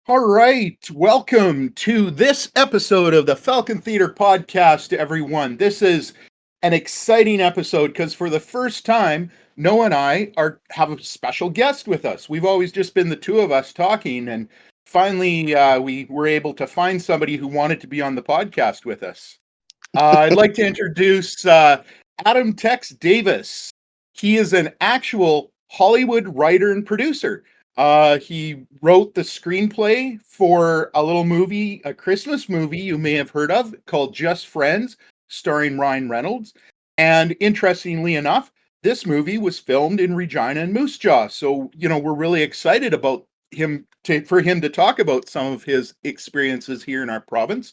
All right, welcome to this episode of the Falcon Theater Podcast, everyone. This is an exciting episode because for the first time, Noah and I have a special guest with us. We've always just been the two of us talking, and finally, we were able to find somebody who wanted to be on the podcast with us. I'd like to introduce Adam Tex Davis. He is an actual Hollywood writer and producer. He wrote the screenplay for a little movie, a Christmas movie you may have heard of called Just Friends, starring Ryan Reynolds. And interestingly enough, this movie was filmed in Regina and Moose Jaw. So, we're really excited about for him to talk about some of his experiences here in our province.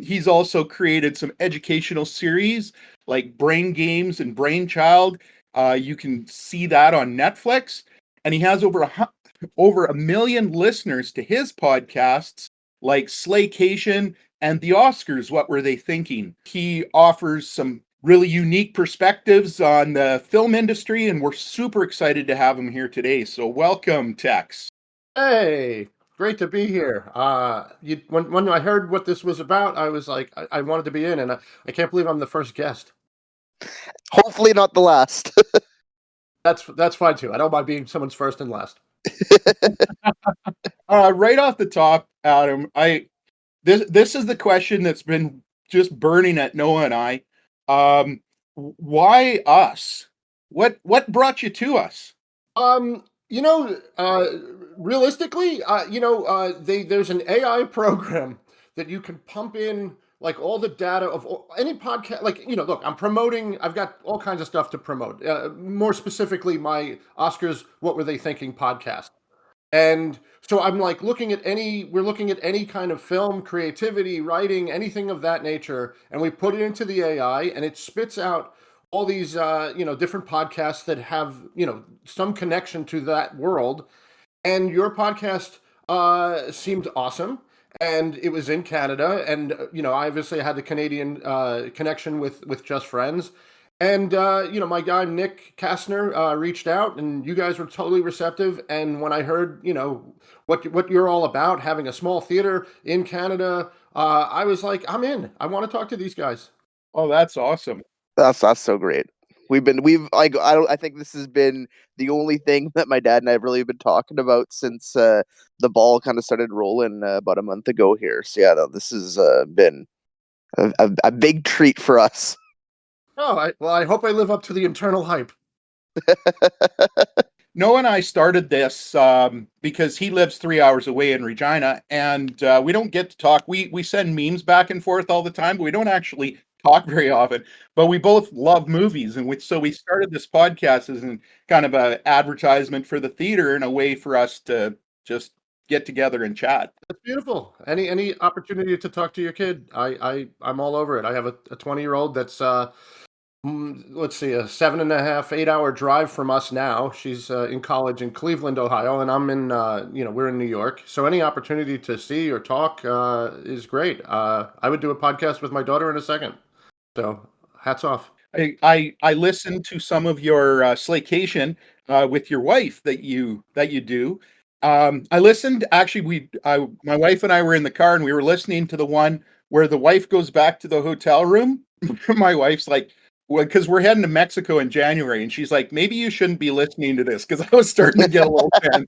He's also created some educational series like Brain Games and Brainchild. You can see that on Netflix, and he has over a million listeners to his podcasts like Slaycation and the Oscars. What were they thinking? He offers some really unique perspectives on the film industry, and we're super excited to have him here today. So welcome, Tex. Hey, great to be here. When I heard what this was about, I was like, I wanted to be in, and I can't believe I'm the first guest. Hopefully not the last. That's fine too. I don't mind being someone's first and last. Right off the top, Adam, this is the question that's been just burning at Noah and I. Why us? What brought you to us? Realistically, there's an AI program that you can pump in like all the data of any podcast. Look, I'm promoting. I've got all kinds of stuff to promote. More specifically, my Oscars. What were they thinking? Podcast. And so I'm like we're looking at any kind of film, creativity, writing, anything of that nature, and we put it into the AI, and it spits out all these different podcasts that have some connection to that world. And your podcast seemed awesome, and it was in Canada, and I obviously had the Canadian connection with Just Friends. And my guy Nick Kastner reached out, and you guys were totally receptive. And when I heard what you're all about, having a small theater in Canada, I was like, I'm in. I want to talk to these guys. Oh, that's awesome. That's so great. I think this has been the only thing that my dad and I have really been talking about since the ball kind of started rolling about a month ago here. So yeah, no, this has been a big treat for us. Oh, I hope I live up to the internal hype. Noah and I started this because he lives 3 hours away in Regina, and we don't get to talk. We send memes back and forth all the time, but we don't actually talk very often. But we both love movies, and so we started this podcast as kind of an advertisement for the theater and a way for us to just get together and chat. That's beautiful. Any opportunity to talk to your kid, I'm all over it. I have a 20-year-old that's let's see, a 7.5, 8 hour drive from us now. She's in college in Cleveland, Ohio, and I'm in we're in New York. So any opportunity to see or talk is great. I would do a podcast with my daughter in a second. So hats off. I listened to some of your Slaycation with your wife that you do. I listened. Actually, my wife and I were in the car and we were listening to the one where the wife goes back to the hotel room. My wife's like, well, because we're heading to Mexico in January, and she's like, maybe you shouldn't be listening to this because I was starting to get a little tense.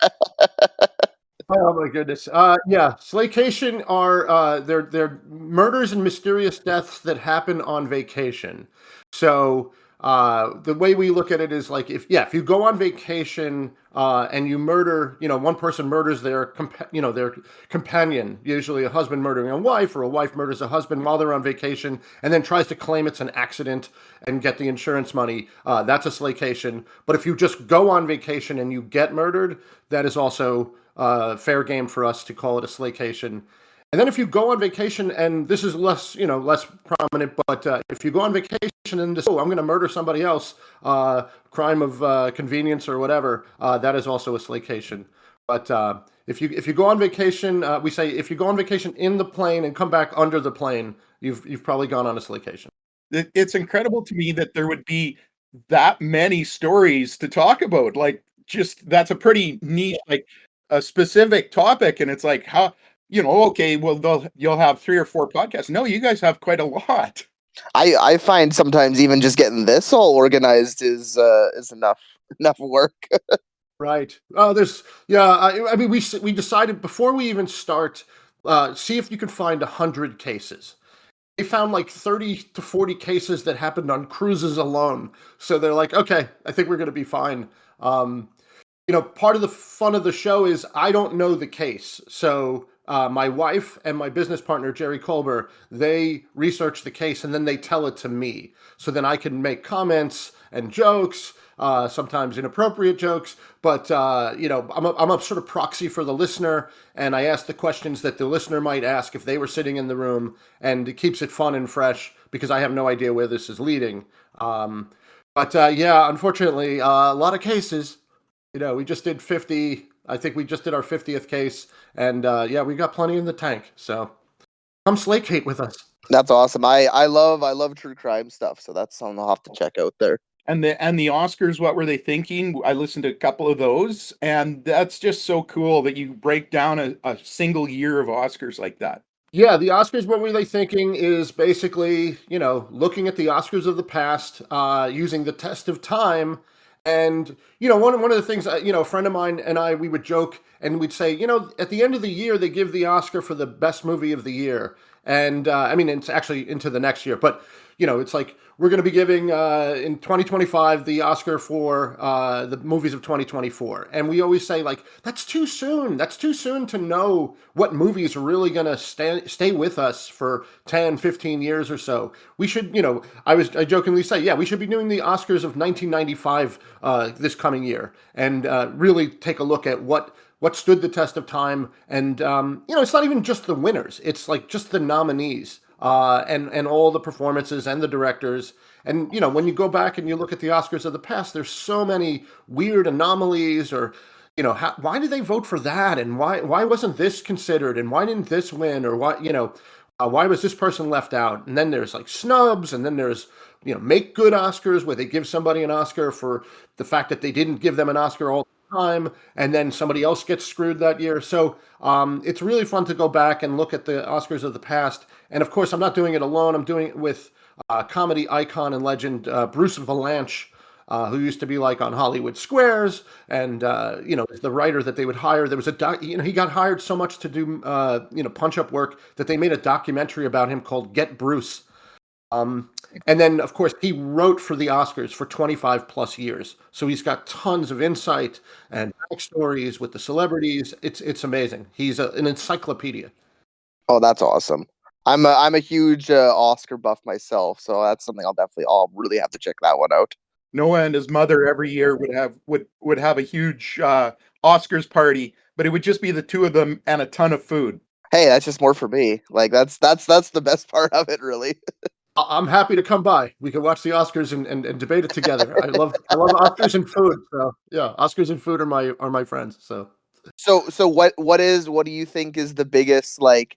Oh my goodness. Yeah, Slaycation are they're murders and mysterious deaths that happen on vacation. So the way we look at it is like if you go on vacation and you murder, one person murders their their companion, usually a husband murdering a wife, or a wife murders a husband while they're on vacation and then tries to claim it's an accident and get the insurance money. That's a Slaycation. But if you just go on vacation and you get murdered, that is also fair game for us to call it a Slaycation. And then if you go on vacation, and this is less prominent, but if you go on vacation and I'm going to murder somebody else, crime of convenience or whatever, that is also a Slaycation. But if you go on vacation, we say if you go on vacation in the plane and come back under the plane, you've probably gone on a Slaycation. It's incredible to me that there would be that many stories to talk about. Like, just that's a pretty niche. Like, a specific topic, and it's like, how, okay, well, you'll have 3 or 4 podcasts. No, you guys have quite a lot. I find sometimes even just getting this all organized is enough work. Right. I mean, we decided before we even start, see if you can find 100 cases. They found like 30 to 40 cases that happened on cruises alone. So they're like, okay, I think we're going to be fine. Part of the fun of the show is I don't know the case. So my wife and my business partner, Jerry Colber, they research the case and then they tell it to me. So then I can make comments and jokes, sometimes inappropriate jokes. But, I'm a sort of proxy for the listener. And I ask the questions that the listener might ask if they were sitting in the room. And it keeps it fun and fresh because I have no idea where this is leading. Unfortunately, a lot of cases. We just did 50. I think we just did our 50th case, and we got plenty in the tank. So come slakate with us. That's awesome. I love true crime stuff, so that's something I'll have to check out there. And the Oscars, what were they thinking? I listened to a couple of those, and that's just so cool that you break down a single year of Oscars like that. Yeah, the Oscars, what were they thinking is basically, looking at the Oscars of the past, using the test of time. And, one of the things, a friend of mine and I, we would joke and we'd say, at the end of the year, they give the Oscar for the best movie of the year. And, it's actually into the next year, but, it's like, we're going to be giving, in 2025, the Oscar for the movies of 2024. And we always say, like, that's too soon. That's too soon to know what movies are really going to stay with us for 10, 15 years or so. We should, I jokingly say, yeah, we should be doing the Oscars of 1995 this coming year and really take a look at what stood the test of time. And, it's not even just the winners. It's like just the nominees. And all the performances and the directors. And, when you go back and you look at the Oscars of the past, there's so many weird anomalies or, why did they vote for that? And why wasn't this considered? And why didn't this win? Or why was this person left out? And then there's like snubs. And then there's, make good Oscars where they give somebody an Oscar for the fact that they didn't give them an Oscar all time, and then somebody else gets screwed that year. So it's really fun to go back and look at the Oscars of the past. And of course, I'm not doing it alone. I'm doing it with comedy icon and legend Bruce Valanche, who used to be like on Hollywood Squares, and the writer that they would hire. There was he got hired so much to do punch-up work that they made a documentary about him called Get Bruce. And then, of course, he wrote for the Oscars for 25 plus years. So he's got tons of insight and backstories with the celebrities. It's amazing. He's an encyclopedia. Oh, that's awesome. I'm a huge Oscar buff myself, so that's something I'll really have to check that one out. Noah and his mother every year would have a huge Oscars party, but it would just be the two of them and a ton of food. Hey, that's just more for me. Like that's the best part of it, really. I'm happy to come by. We can watch the Oscars and debate it together. I love Oscars and food. So yeah, Oscars and food are my friends. So what do you think is the biggest like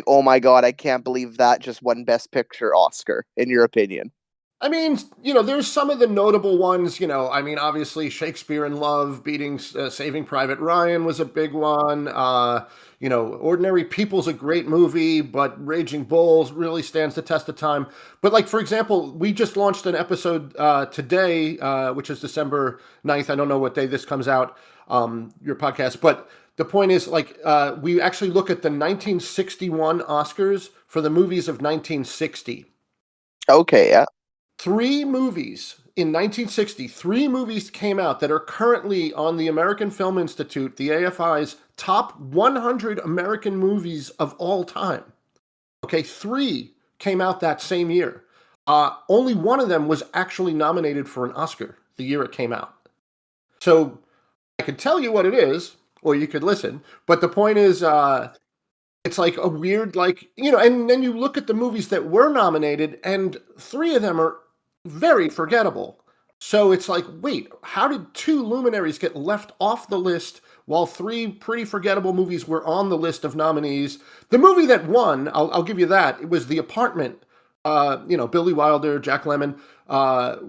oh my god, I can't believe that just won Best Picture Oscar in your opinion? I mean, there's some of the notable ones, obviously Shakespeare in Love beating Saving Private Ryan was a big one. Ordinary People's a great movie, but Raging Bulls really stands the test of time. But like, for example, we just launched an episode today, which is December 9th. I don't know what day this comes out, your podcast. But the point is, like, we actually look at the 1961 Oscars for the movies of 1960. Okay, yeah. 3 movies in 1960, 3 movies came out that are currently on the American Film Institute, the AFI's top 100 American movies of all time. Okay, 3 came out that same year. Only one of them was actually nominated for an Oscar the year it came out. So I could tell you what it is, or you could listen, but the point is, it's like a weird, and then you look at the movies that were nominated, and 3 of them are very forgettable. So it's like, wait, how did 2 luminaries get left off the list while 3 pretty forgettable movies were on the list of nominees? The movie that won, I'll give you that, it was The Apartment Billy Wilder, Jack Lemmon.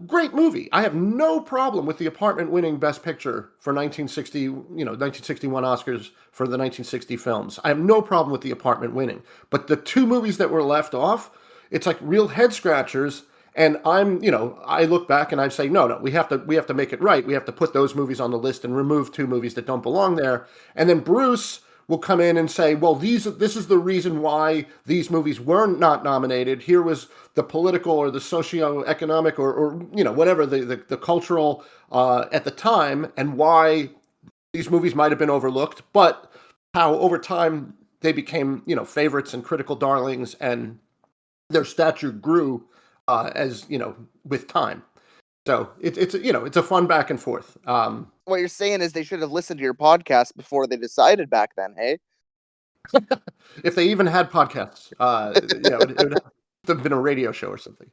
Great movie. I have no problem with The Apartment winning Best Picture for 1961 Oscars for the 1960 films. I have no problem with The Apartment winning. But the two movies that were left off, it's like real head scratchers. And I look back and I say, no, we have to make it right. We have to put those movies on the list and remove two movies that don't belong there. And then Bruce will come in and say, well, this is the reason why these movies were not nominated. Here was the political or the socioeconomic or whatever the cultural at the time, and why these movies might have been overlooked, but how over time they became favorites and critical darlings, and their stature grew as with time. So it's a fun back and forth. What you're saying is they should have listened to your podcast before they decided back then, hey? If they even had podcasts, it would have been a radio show or something.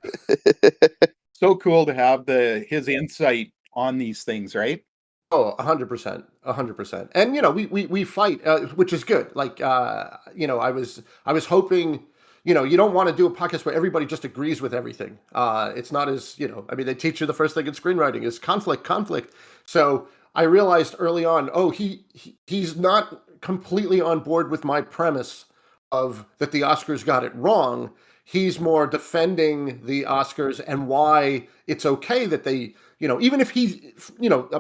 So cool to have his insight on these things, right? Oh, 100%, 100%. And we fight, which is good. Like I was hoping. You don't want to do a podcast where everybody just agrees with everything. It's not as, they teach you the first thing in screenwriting is conflict. So I realized early on, he's not completely on board with my premise of that the Oscars got it wrong. He's more defending the Oscars and why it's okay that they, even if he,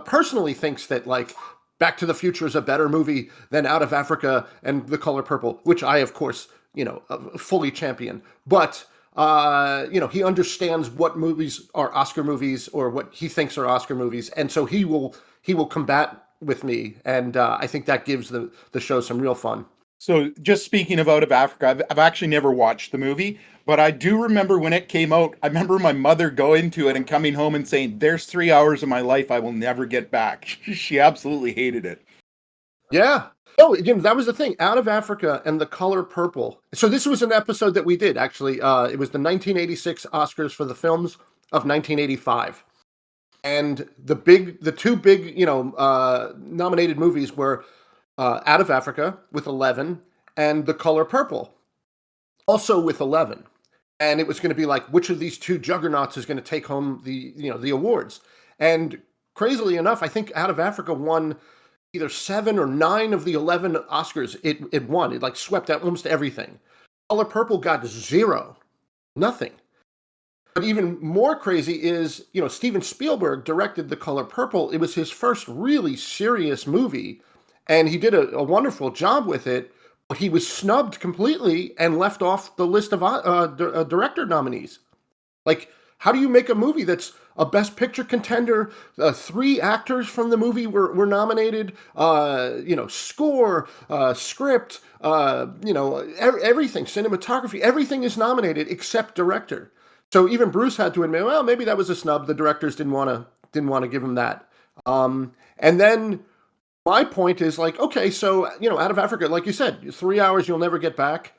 personally thinks that like Back to the Future is a better movie than Out of Africa and The Color Purple, which I, of course, fully champion. But, he understands what movies are Oscar movies or what he thinks are Oscar movies. And so he will combat with me. And I think that gives the show some real fun. So just speaking of Out of Africa, I've actually never watched the movie, but I do remember when it came out, I remember my mother going to it and coming home and saying, there's 3 hours of my life I will never get back. She absolutely hated it. Yeah. Oh, again, that was the thing. Out of Africa and The Color Purple. So this was an episode that we did, actually. It was the 1986 Oscars for the films of 1985. And the two big, nominated movies were Out of Africa with 11 and The Color Purple also with 11. And it was going to be like, which of these two juggernauts is going to take home the awards? And crazily enough, I think Out of Africa won either 7 or 9 of the 11 Oscars it won. It like swept out almost everything. Color Purple got 0. Nothing. But even more crazy is, Steven Spielberg directed The Color Purple. It was his first really serious movie, and he did a wonderful job with it, but he was snubbed completely and left off the list of director nominees. Like, how do you make a movie that's a Best Picture contender? 3 actors from the movie were nominated. Score, script, everything, cinematography, everything is nominated except director. So even Bruce had to admit, well, maybe that was a snub. The directors didn't want to give him that. And then my point is like, okay, so Out of Africa, like you said, 3 hours you'll never get back.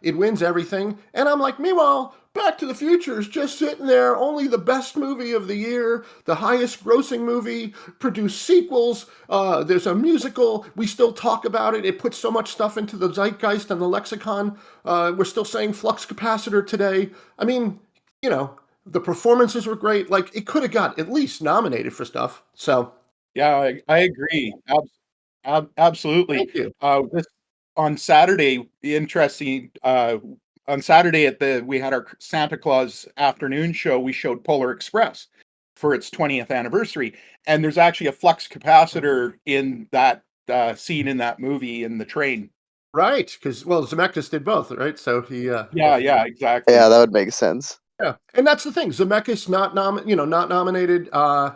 It wins everything. And I'm like, meanwhile, Back to the Future is just sitting there, only the best movie of the year, the highest grossing movie, produced sequels, there's a musical, we still talk about it, it puts so much stuff into the zeitgeist and the lexicon, we're still saying flux capacitor today. I mean, the performances were great, like, it could have got at least nominated for stuff, so. Yeah, I agree. Absolutely. Thank you. On Saturday, interesting. On Saturday we had our Santa Claus afternoon show. We showed Polar Express for its 20th anniversary, and there's actually a flux capacitor in that scene in that movie in the train. Right, because Zemeckis did both, right? So he. Yeah, exactly. Yeah, that would make sense. Yeah, and that's the thing. Zemeckis not nominated. I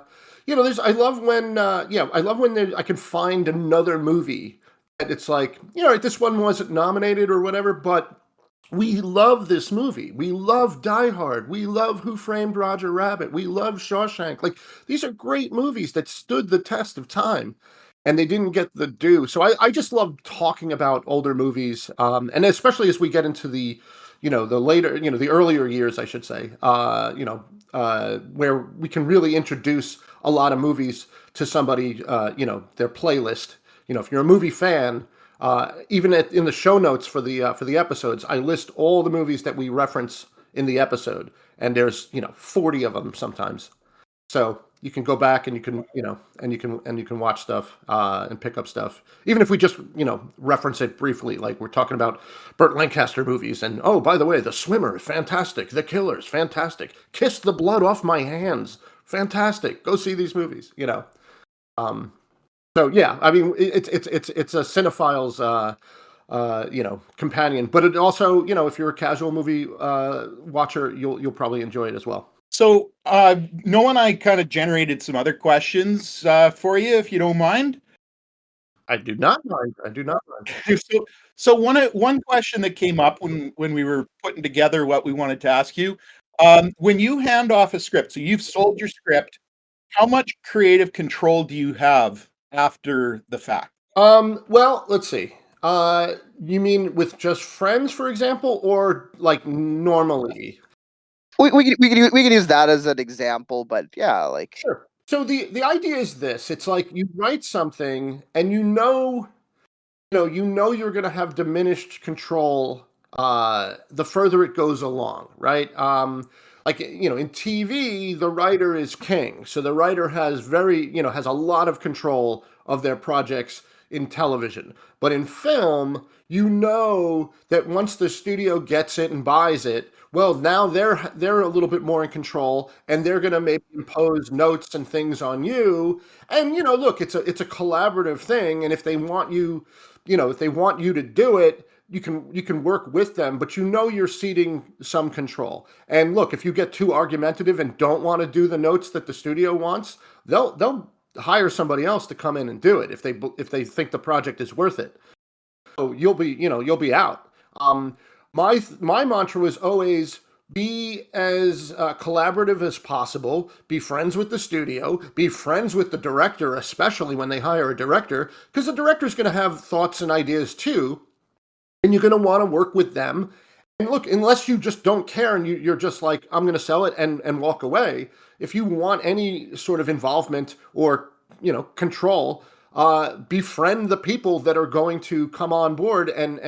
love when I can find another movie that it's like, this one wasn't nominated or whatever, but we love this movie. We love Die Hard. We love Who Framed Roger Rabbit. We love Shawshank. Like, these are great movies that stood the test of time, and they didn't get the due. So I just love talking about older movies, and especially as we get into the later, the earlier years, I should say, where we can really introduce a lot of movies to somebody, their playlist. If you're a movie fan, even in the show notes for the episodes, I list all the movies that we reference in the episode, and there's 40 of them sometimes. So you can go back and you can watch stuff and pick up stuff. Even if we just reference it briefly, like we're talking about Burt Lancaster movies, and oh, by the way, The Swimmer, fantastic. The Killers, fantastic. Kiss the Blood Off My Hands, fantastic. Go see these movies. So yeah, I mean it's a cinephile's companion, but it also if you're a casual movie watcher, you'll probably enjoy it as well. So, Noah and I kind of generated some other questions for you, if you don't mind. I do not mind. So one question that came up when we were putting together what we wanted to ask you, when you hand off a script, so you've sold your script, how much creative control do you have after the fact? Well, let's see. You mean with just friends, for example, or like normally? We can use that as an example, but yeah, like Sure. So the idea is this: it's like you write something, and you're going to have diminished control the further it goes along, right? Like in TV, the writer is king, so the writer has has a lot of control of their projects in television. But in film, that once the studio gets it and buys it, well, now they're a little bit more in control, and they're going to maybe impose notes and things on you. And look, it's a collaborative thing, and if they want you to do it, you can work with them, but you're ceding some control. And look, if you get too argumentative and don't want to do the notes that the studio wants, they'll hire somebody else to come in and do it if they think the project is worth it. So you'll be out. My mantra was always be as collaborative as possible, be friends with the studio, be friends with the director, especially when they hire a director, because the director's going to have thoughts and ideas too, and you're going to want to work with them. And look, unless you just don't care and you're just like, I'm going to sell it and walk away, if you want any sort of involvement or control, befriend the people that are going to come on board and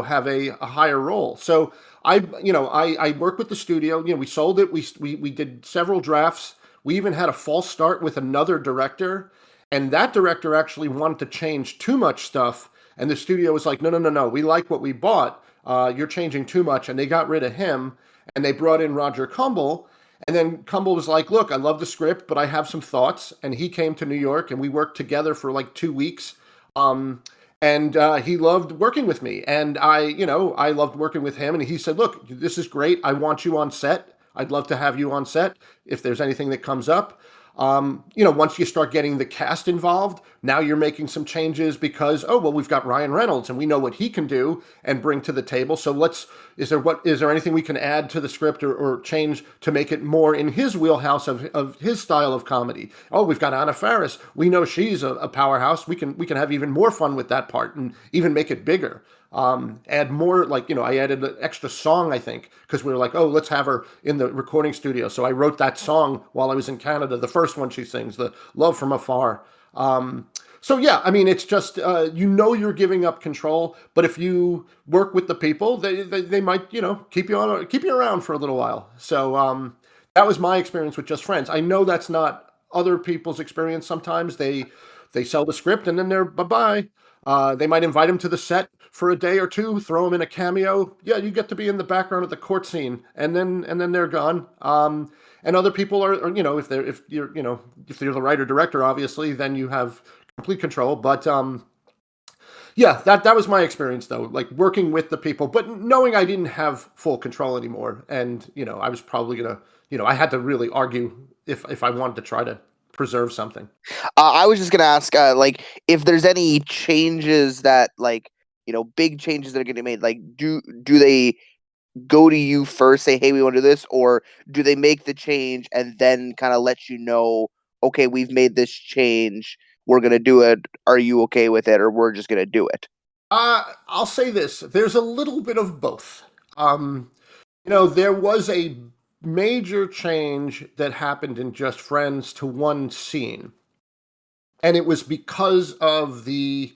have a higher role. So I work with the studio. We sold it. We did several drafts. We even had a false start with another director, and that director actually wanted to change too much stuff, and the studio was like, no, we like what we bought. You're changing too much, and they got rid of him, and they brought in Roger Cumble. And then Cumble was like, look, I love the script, but I have some thoughts. And he came to New York, and we worked together for like 2 weeks. And he loved working with me. And I loved working with him. And he said, look, this is great. I want you on set. I'd love to have you on set if there's anything that comes up. Once you start getting the cast involved, now you're making some changes because, we've got Ryan Reynolds and we know what he can do and bring to the table. So is there anything we can add to the script or change to make it more in his wheelhouse of his style of comedy? Oh, we've got Anna Faris. We know she's a powerhouse. We can have even more fun with that part and even make it bigger. Add more, I added an extra song, I think, because we were like, let's have her in the recording studio. So I wrote that song while I was in Canada, the first one she sings, the Love from Afar. So yeah, I mean, it's just, you're giving up control, but if you work with the people, they might, keep you around for a little while. So, that was my experience with Just Friends. I know that's not other people's experience. Sometimes they sell the script and then they're bye-bye. They might invite him to the set for a day or two, throw him in a cameo. Yeah, you get to be in the background of the court scene, and then they're gone. And other people are if you're the writer director, obviously, then you have complete control. But yeah, that was my experience though, like working with the people, but knowing I didn't have full control anymore, and I was probably gonna I had to really argue if I wanted to try to preserve something. I was just gonna ask, if there's any changes that, big changes that are getting made. Like, do they go to you first, say, "Hey, we want to do this," or do they make the change and then kind of let you know, "Okay, we've made this change. We're gonna do it. Are you okay with it, or we're just gonna do it"? I'll say this: there's a little bit of both. There was a major change that happened in Just Friends to one scene. And it was because of the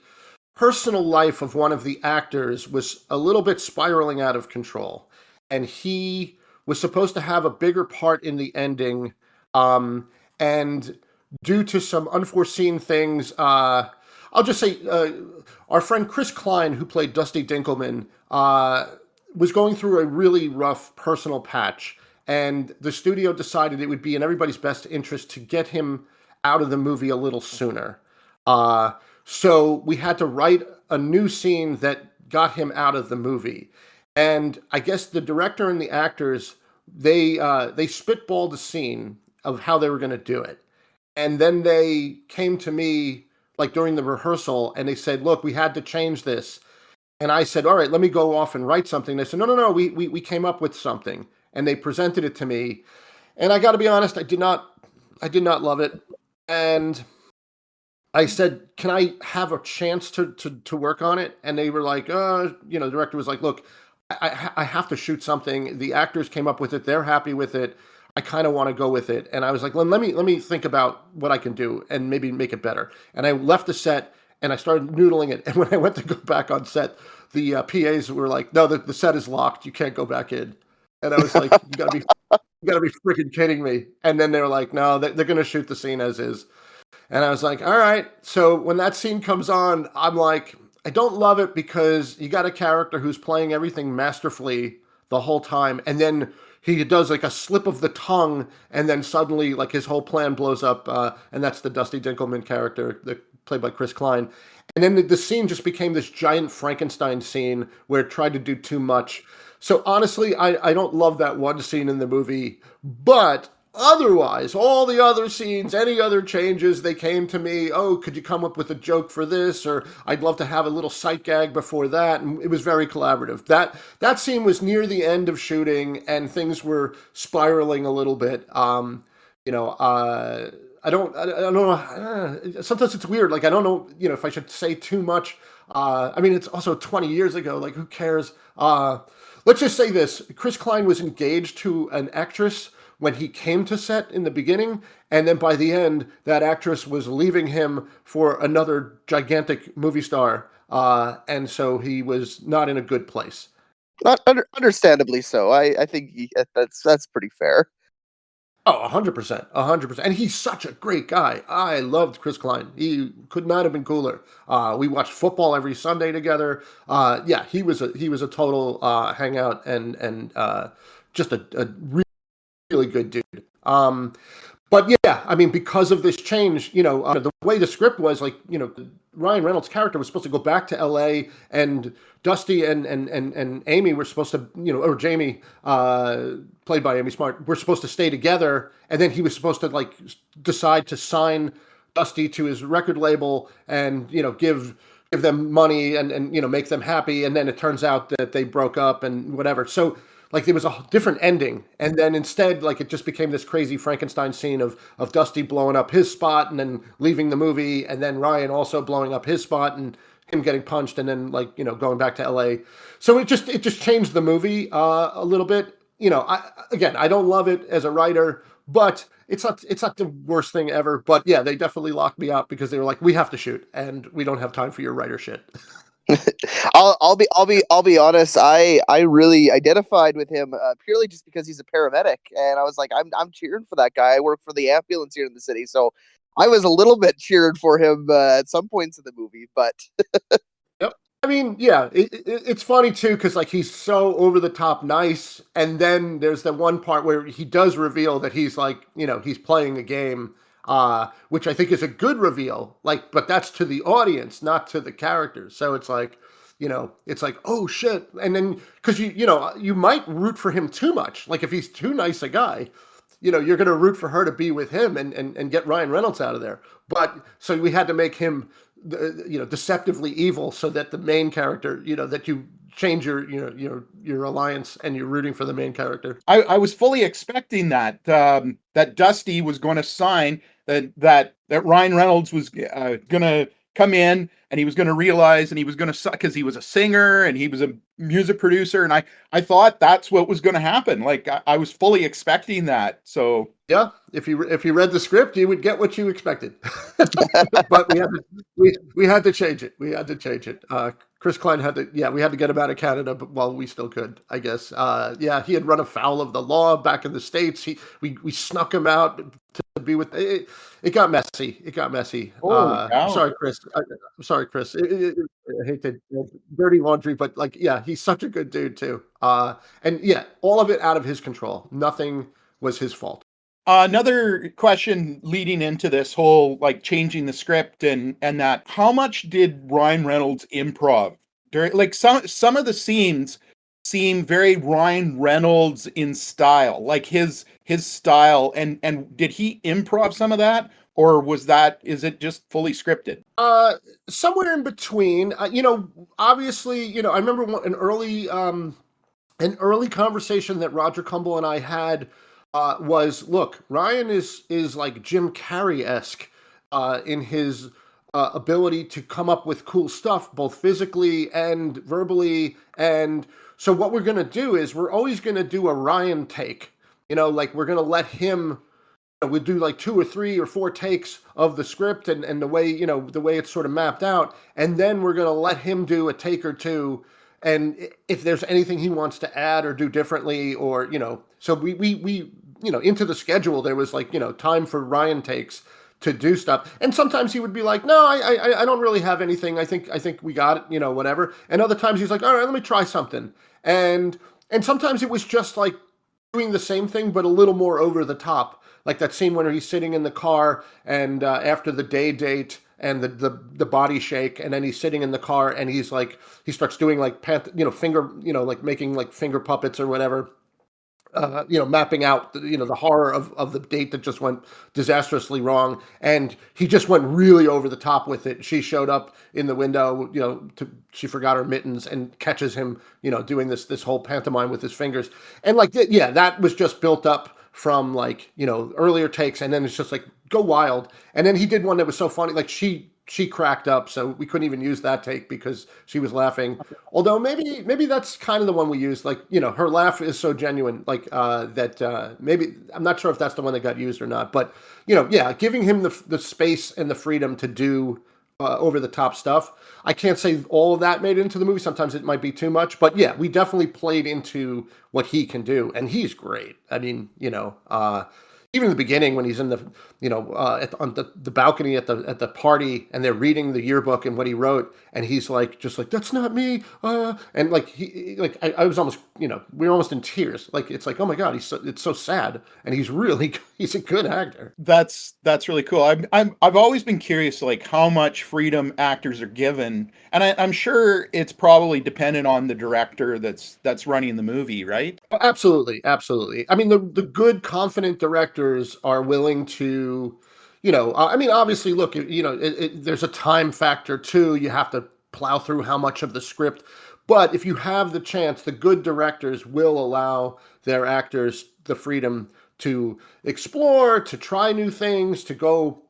personal life of one of the actors was a little bit spiraling out of control. And he was supposed to have a bigger part in the ending, and due to some unforeseen things, I'll just say our friend Chris Klein, who played Dusty Dinkelman, was going through a really rough personal patch, and the studio decided it would be in everybody's best interest to get him out of the movie a little sooner. So we had to write a new scene that got him out of the movie. And I guess the director and the actors, they spitballed a scene of how they were going to do it. And then they came to me like during the rehearsal and they said, look, we had to change this. And I said, all right, let me go off and write something. They said, no, we came up with something. And they presented it to me. And I got to be honest, I did not love it. And I said, can I have a chance to work on it? And they were like, the director was like, look, I have to shoot something. The actors came up with it. They're happy with it. I kind of want to go with it. And I was like, let me think about what I can do and maybe make it better. And I left the set and I started noodling it. And when I went to go back on set, the PAs were like, no, the set is locked. You can't go back in. And I was like, you gotta be freaking kidding me. And then they were like, no, they're going to shoot the scene as is. And I was like, all right. So when that scene comes on, I'm like, I don't love it because you got a character who's playing everything masterfully the whole time. And then he does like a slip of the tongue. And then suddenly like his whole plan blows up. And that's the Dusty Dinkelman character played by Chris Klein. And then the scene just became this giant Frankenstein scene where it tried to do too much. So honestly, I don't love that one scene in the movie, but otherwise, all the other scenes, any other changes, they came to me, oh, could you come up with a joke for this? Or I'd love to have a little sight gag before that. And it was very collaborative. That scene was near the end of shooting and things were spiraling a little bit. I don't know. Sometimes it's weird. Like, I don't know, if I should say too much. I mean, it's also 20 years ago. Like, who cares? Let's just say this. Chris Klein was engaged to an actress when he came to set in the beginning. And then by the end, that actress was leaving him for another gigantic movie star. And so he was not in a good place. Understandably so. I think that's pretty fair. Oh, 100%, 100%. And he's such a great guy. I loved Chris Klein. He could not have been cooler. We watched football every Sunday together. Yeah, he was a total hangout and just a really good dude. But yeah, I mean, because of this change, the way the script was, like, Ryan Reynolds' character was supposed to go back to L.A. and Dusty and Amy were supposed to, or Jamie, played by Amy Smart, were supposed to stay together, and then he was supposed to like decide to sign Dusty to his record label and give them money and make them happy, and then it turns out that they broke up and whatever. So like there was a different ending, and then instead like it just became this crazy Frankenstein scene of Dusty blowing up his spot and then leaving the movie, and then Ryan also blowing up his spot and him getting punched, and then like going back to LA. So it just changed the movie a little bit. I don't love it as a writer, but it's not the worst thing ever. But yeah, they definitely locked me out because they were like, we have to shoot and we don't have time for your writer shit. I'll be honest. I really identified with him purely just because he's a paramedic, and I was like, I'm cheering for that guy. I work for the ambulance here in the city, so I was a little bit cheering for him at some points in the movie. But Yep. I mean, yeah, it's funny too because like he's so over the top nice, and then there's that one part where he does reveal that he's like, he's playing a game. Which I think is a good reveal, like, but that's to the audience, not to the characters. So it's like, it's like, oh shit. And then, cause you might root for him too much. Like if he's too nice a guy, you're going to root for her to be with him and get Ryan Reynolds out of there. But so we had to make him, deceptively evil so that the main character, that you change your alliance and you're rooting for the main character. I was fully expecting that that Dusty was going to sign that Ryan Reynolds was going to come in and he was going to realize and he was going to suck because he was a singer and he was a music producer. And I thought that's what was going to happen. Like I was fully expecting that. So yeah, if you read the script, you would get what you expected. But we had to change it. We had to change it. Chris Klein had to, we had to get him out of Canada, but while we still could, I guess. He had run afoul of the law back in the States. We snuck him out to be with. It got messy. It got messy. I'm sorry, Chris. I'm sorry, Chris. I hate to dirty laundry, but like, he's such a good dude too. And all of it out of his control. Nothing was his fault. Another question leading into this whole like changing the script and that, how much did Ryan Reynolds improv during, like, some of the scenes seem very Ryan Reynolds in style, like his style, and did he improv some of that, or is it just fully scripted? Somewhere in between. Obviously, I remember an early conversation that Roger Cumble and I had. Was, look, Ryan is like Jim Carrey-esque in his ability to come up with cool stuff, both physically and verbally. And so what we're going to do is we're always going to do a Ryan take. Like we're going to let him, we'll do like 2 or 3 or 4 takes of the script and the way, the way it's sort of mapped out. And then we're going to let him do a take or two. And if there's anything he wants to add or do differently, or, so we into the schedule, there was like, time for Ryan takes to do stuff. And sometimes he would be like, no, I don't really have anything. I think we got it, whatever. And other times he's like, all right, let me try something. And sometimes it was just like doing the same thing, but a little more over the top. Like that scene when he's sitting in the car and after the date and the body shake, and then he's sitting in the car and he's like, he starts doing like finger, like making like finger puppets or whatever, mapping out the horror of the date that just went disastrously wrong, and he just went really over the top with it. She showed up in the window, she forgot her mittens and catches him, doing this whole pantomime with his fingers, and like that was just built up from like earlier takes, and then it's just like go wild. And then he did one that was so funny, like she cracked up, so we couldn't even use that take because she was laughing. Although maybe that's kind of the one we used. Like her laugh is so genuine, like that maybe I'm not sure if that's the one that got used or not. But giving him the space and the freedom to do over the top stuff. I can't say all of that made it into the movie. Sometimes it might be too much, but we definitely played into what he can do, and he's great. I mean, even in the beginning when he's in the on the balcony at the party and they're reading the yearbook and what he wrote, and he's like just like, that's not me, and like I was almost we were almost in tears. Like it's like, oh my god, it's so sad, and he's a good actor. That's really cool. I've always been curious, like how much freedom actors are given, and I'm sure it's probably dependent on the director that's running the movie, right? Absolutely. I mean, the good, confident directors are willing to, obviously, look, there's a time factor too. You have to plow through how much of the script. But if you have the chance, the good directors will allow their actors the freedom to explore, to try new things, to go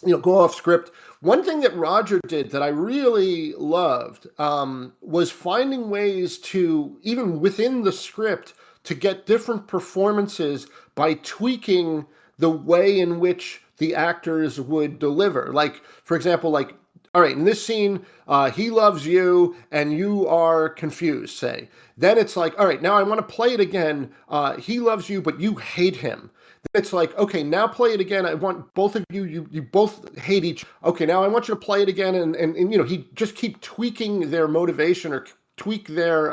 off script. One thing that Roger did that I really loved was finding ways to, even within the script, to get different performances by tweaking the way in which the actors would deliver. Like, for example, like, all right, in this scene, he loves you and you are confused, say. Then it's like, all right, now I want to play it again. He loves you, but you hate him. It's like, okay, now play it again. I want both of you both hate each. Okay, now I want you to play it again. And he just keep tweaking their motivation or tweak their,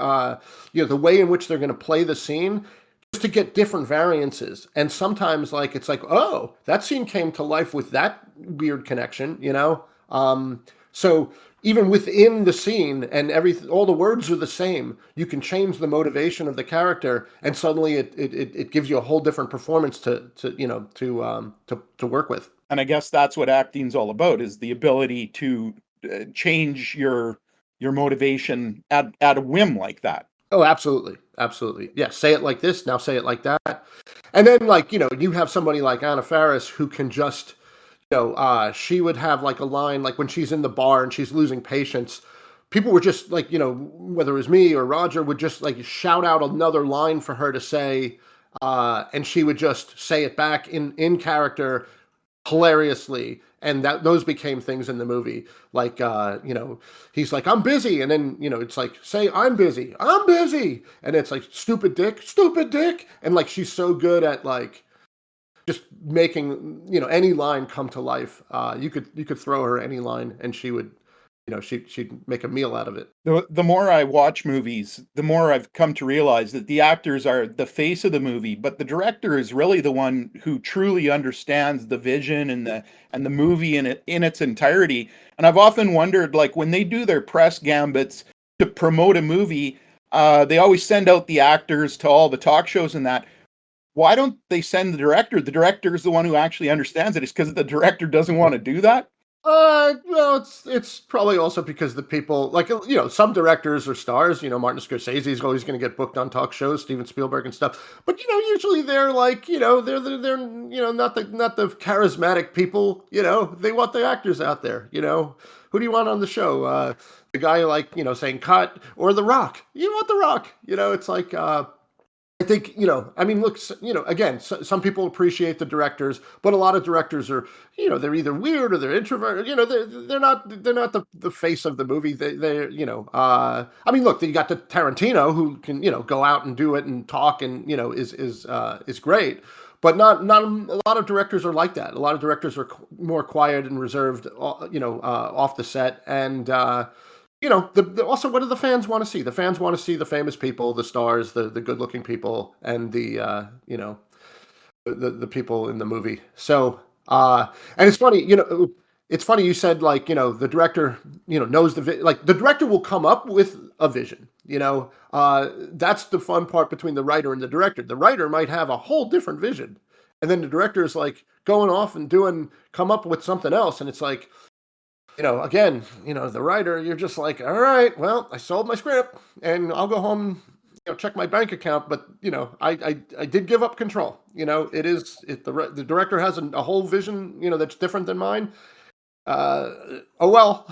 the way in which they're going to play the scene just to get different variances. And sometimes like, it's like, oh, that scene came to life with that weird connection, so even within the scene and all the words are the same, you can change the motivation of the character, and suddenly it gives you a whole different performance to work with. And I guess that's what acting's all about, is the ability to change your motivation at a whim like that. Oh, absolutely. Yeah, say it like this, now say it like that. And then like, you have somebody like Anna Faris who can just she would have like a line, like when she's in the bar and she's losing patience, people were just like, whether it was me or Roger would just like shout out another line for her to say, and she would just say it back in character hilariously, and those became things in the movie. Like, he's like, I'm busy, and then it's like, say, I'm busy, and it's like, stupid dick, and like she's so good at like just making any line come to life. You could throw her any line, and she would, she'd make a meal out of it. The more I watch movies, the more I've come to realize that the actors are the face of the movie, but the director is really the one who truly understands the vision and the movie in its entirety. And I've often wondered, like when they do their press gambits to promote a movie, they always send out the actors to all the talk shows and that. Why don't they send the director? The director is the one who actually understands it. It's because the director doesn't want to do that. Well, it's probably also because the people, like, some directors are stars. Martin Scorsese is always going to get booked on talk shows, Steven Spielberg and stuff. But usually they're like, they're not the charismatic people. They want the actors out there. Who do you want on the show? The guy like saying cut, or The Rock. You want The Rock. It's like. I think, I mean, look, again, some people appreciate the directors, but a lot of directors are, they're either weird or they're introverted. They're not the face of the movie. I mean, look, you got the Tarantino who can, go out and do it and talk and, is great. But not a lot of directors are like that. A lot of directors are more quiet and reserved, off the set. And, also, what do the fans want to see? The fans want to see the famous people, the stars, the good-looking people, and the people in the movie. So, and it's funny, you said like, the director, knows like the director will come up with a vision. That's the fun part between the writer and the director. The writer might have a whole different vision, and then the director is like going off and come up with something else, and it's like. Again, the writer, you're just like, all right, well, I sold my script and I'll go home, check my bank account. But, I did give up control. The director has a whole vision, that's different than mine. Oh, well,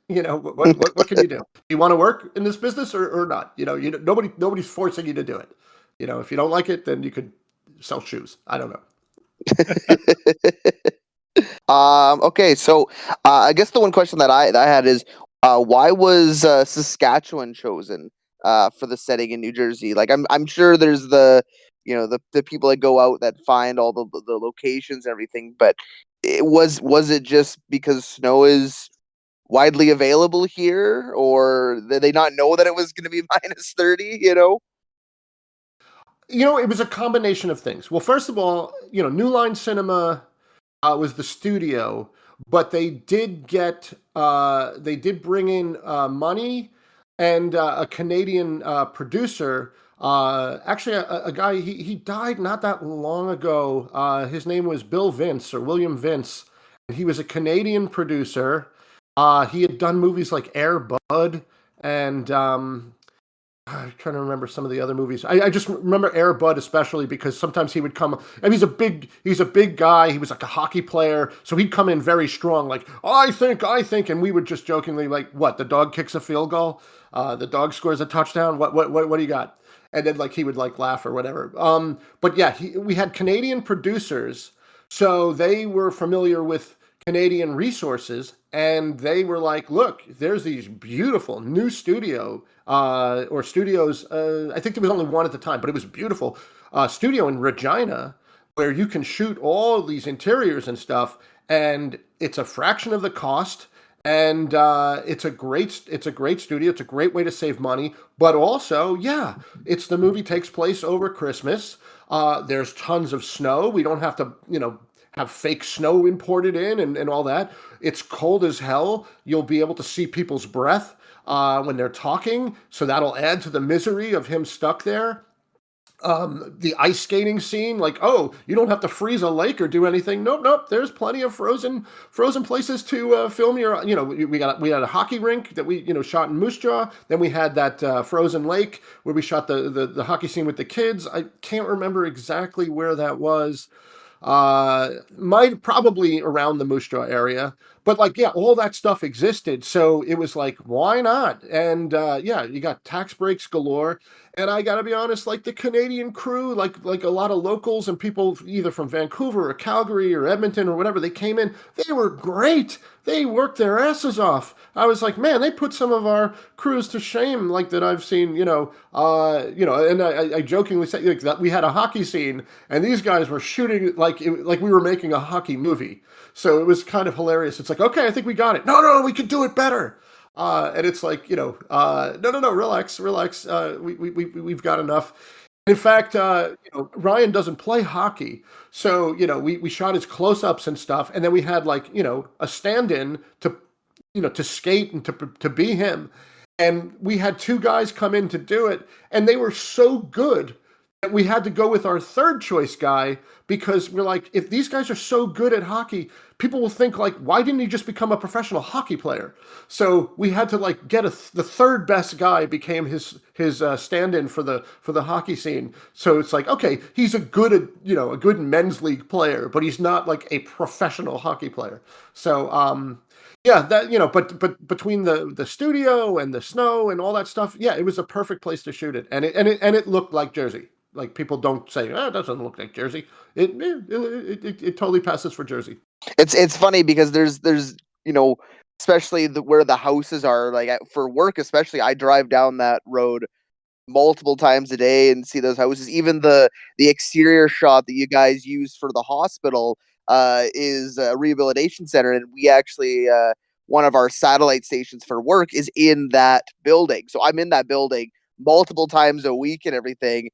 what can you do? Do you want to work in this business or not? Nobody's forcing you to do it. If you don't like it, then you could sell shoes. I don't know. Okay, so I guess the one question that I had is, why was Saskatchewan chosen for the setting in New Jersey? Like, I'm sure there's the people that go out that find all the locations and everything, but was it just because snow is widely available here, or did they not know that it was going to be -30? It was a combination of things. Well, first of all, New Line Cinema. Was the studio, but they did bring in money and a Canadian producer. Actually, a guy, he died not that long ago. His name was William Vince. He was a Canadian producer. He had done movies like Air Bud and I'm trying to remember some of the other movies. I just remember Air Bud especially because sometimes he would come, and he's a big guy. He was like a hockey player, so he'd come in very strong, like I think, and we would just jokingly like, what, the dog kicks a field goal, the dog scores a touchdown. What do you got? And then like he would like laugh or whatever. But yeah, we had Canadian producers, so they were familiar with Canadian resources, and they were like, look, there's these beautiful new studios. I think there was only one at the time, but it was a beautiful studio in Regina where you can shoot all these interiors and stuff, and it's a fraction of the cost, and it's a great studio. It's a great way to save money, but also, yeah, the movie takes place over Christmas. There's tons of snow. We don't have to, have fake snow imported in and all that. It's cold as hell. You'll be able to see people's breath when they're talking, so that'll add to the misery of him stuck there. The ice skating scene, like, oh, you don't have to freeze a lake or do anything. Nope. There's plenty of frozen places to film your. We had a hockey rink that we shot in Moose Jaw. Then we had that frozen lake where we shot the hockey scene with the kids. I can't remember exactly where that was. might probably around the Moose Jaw area. But like, yeah, all that stuff existed. So it was like, why not? And yeah, you got tax breaks galore. And I got to be honest, like the Canadian crew, like a lot of locals and people either from Vancouver or Calgary or Edmonton or whatever, they came in. They were great. They worked their asses off. I was like, man, they put some of our crews to shame, like that I've seen, and I jokingly say like, that we had a hockey scene, and these guys were shooting like like we were making a hockey movie. So it was kind of hilarious. It's like, okay, I think we got it. No, we could do it better. And it's like, no, relax. We've got enough. In fact, Ryan doesn't play hockey. So, we shot his close-ups and stuff. And then we had like, a stand-in to skate and to be him. And we had two guys come in to do it. And they were so good that we had to go with our third choice guy because we're like, if these guys are so good at hockey, people will think like, why didn't he just become a professional hockey player? So we had to like get the third best guy became his stand-in for the hockey scene. So it's like, okay, he's a good men's league player, but he's not like a professional hockey player. So yeah, that but between the studio and the snow and all that stuff, yeah, it was a perfect place to shoot it, and it looked like Jersey. Like people don't say, oh, it doesn't look like Jersey. It totally passes for Jersey. It's funny because there's especially where the houses are, like for work especially, I drive down that road multiple times a day and see those houses. Even the exterior shot that you guys use for the hospital is a rehabilitation center, and we actually one of our satellite stations for work is in that building. So I'm in that building multiple times a week and everything.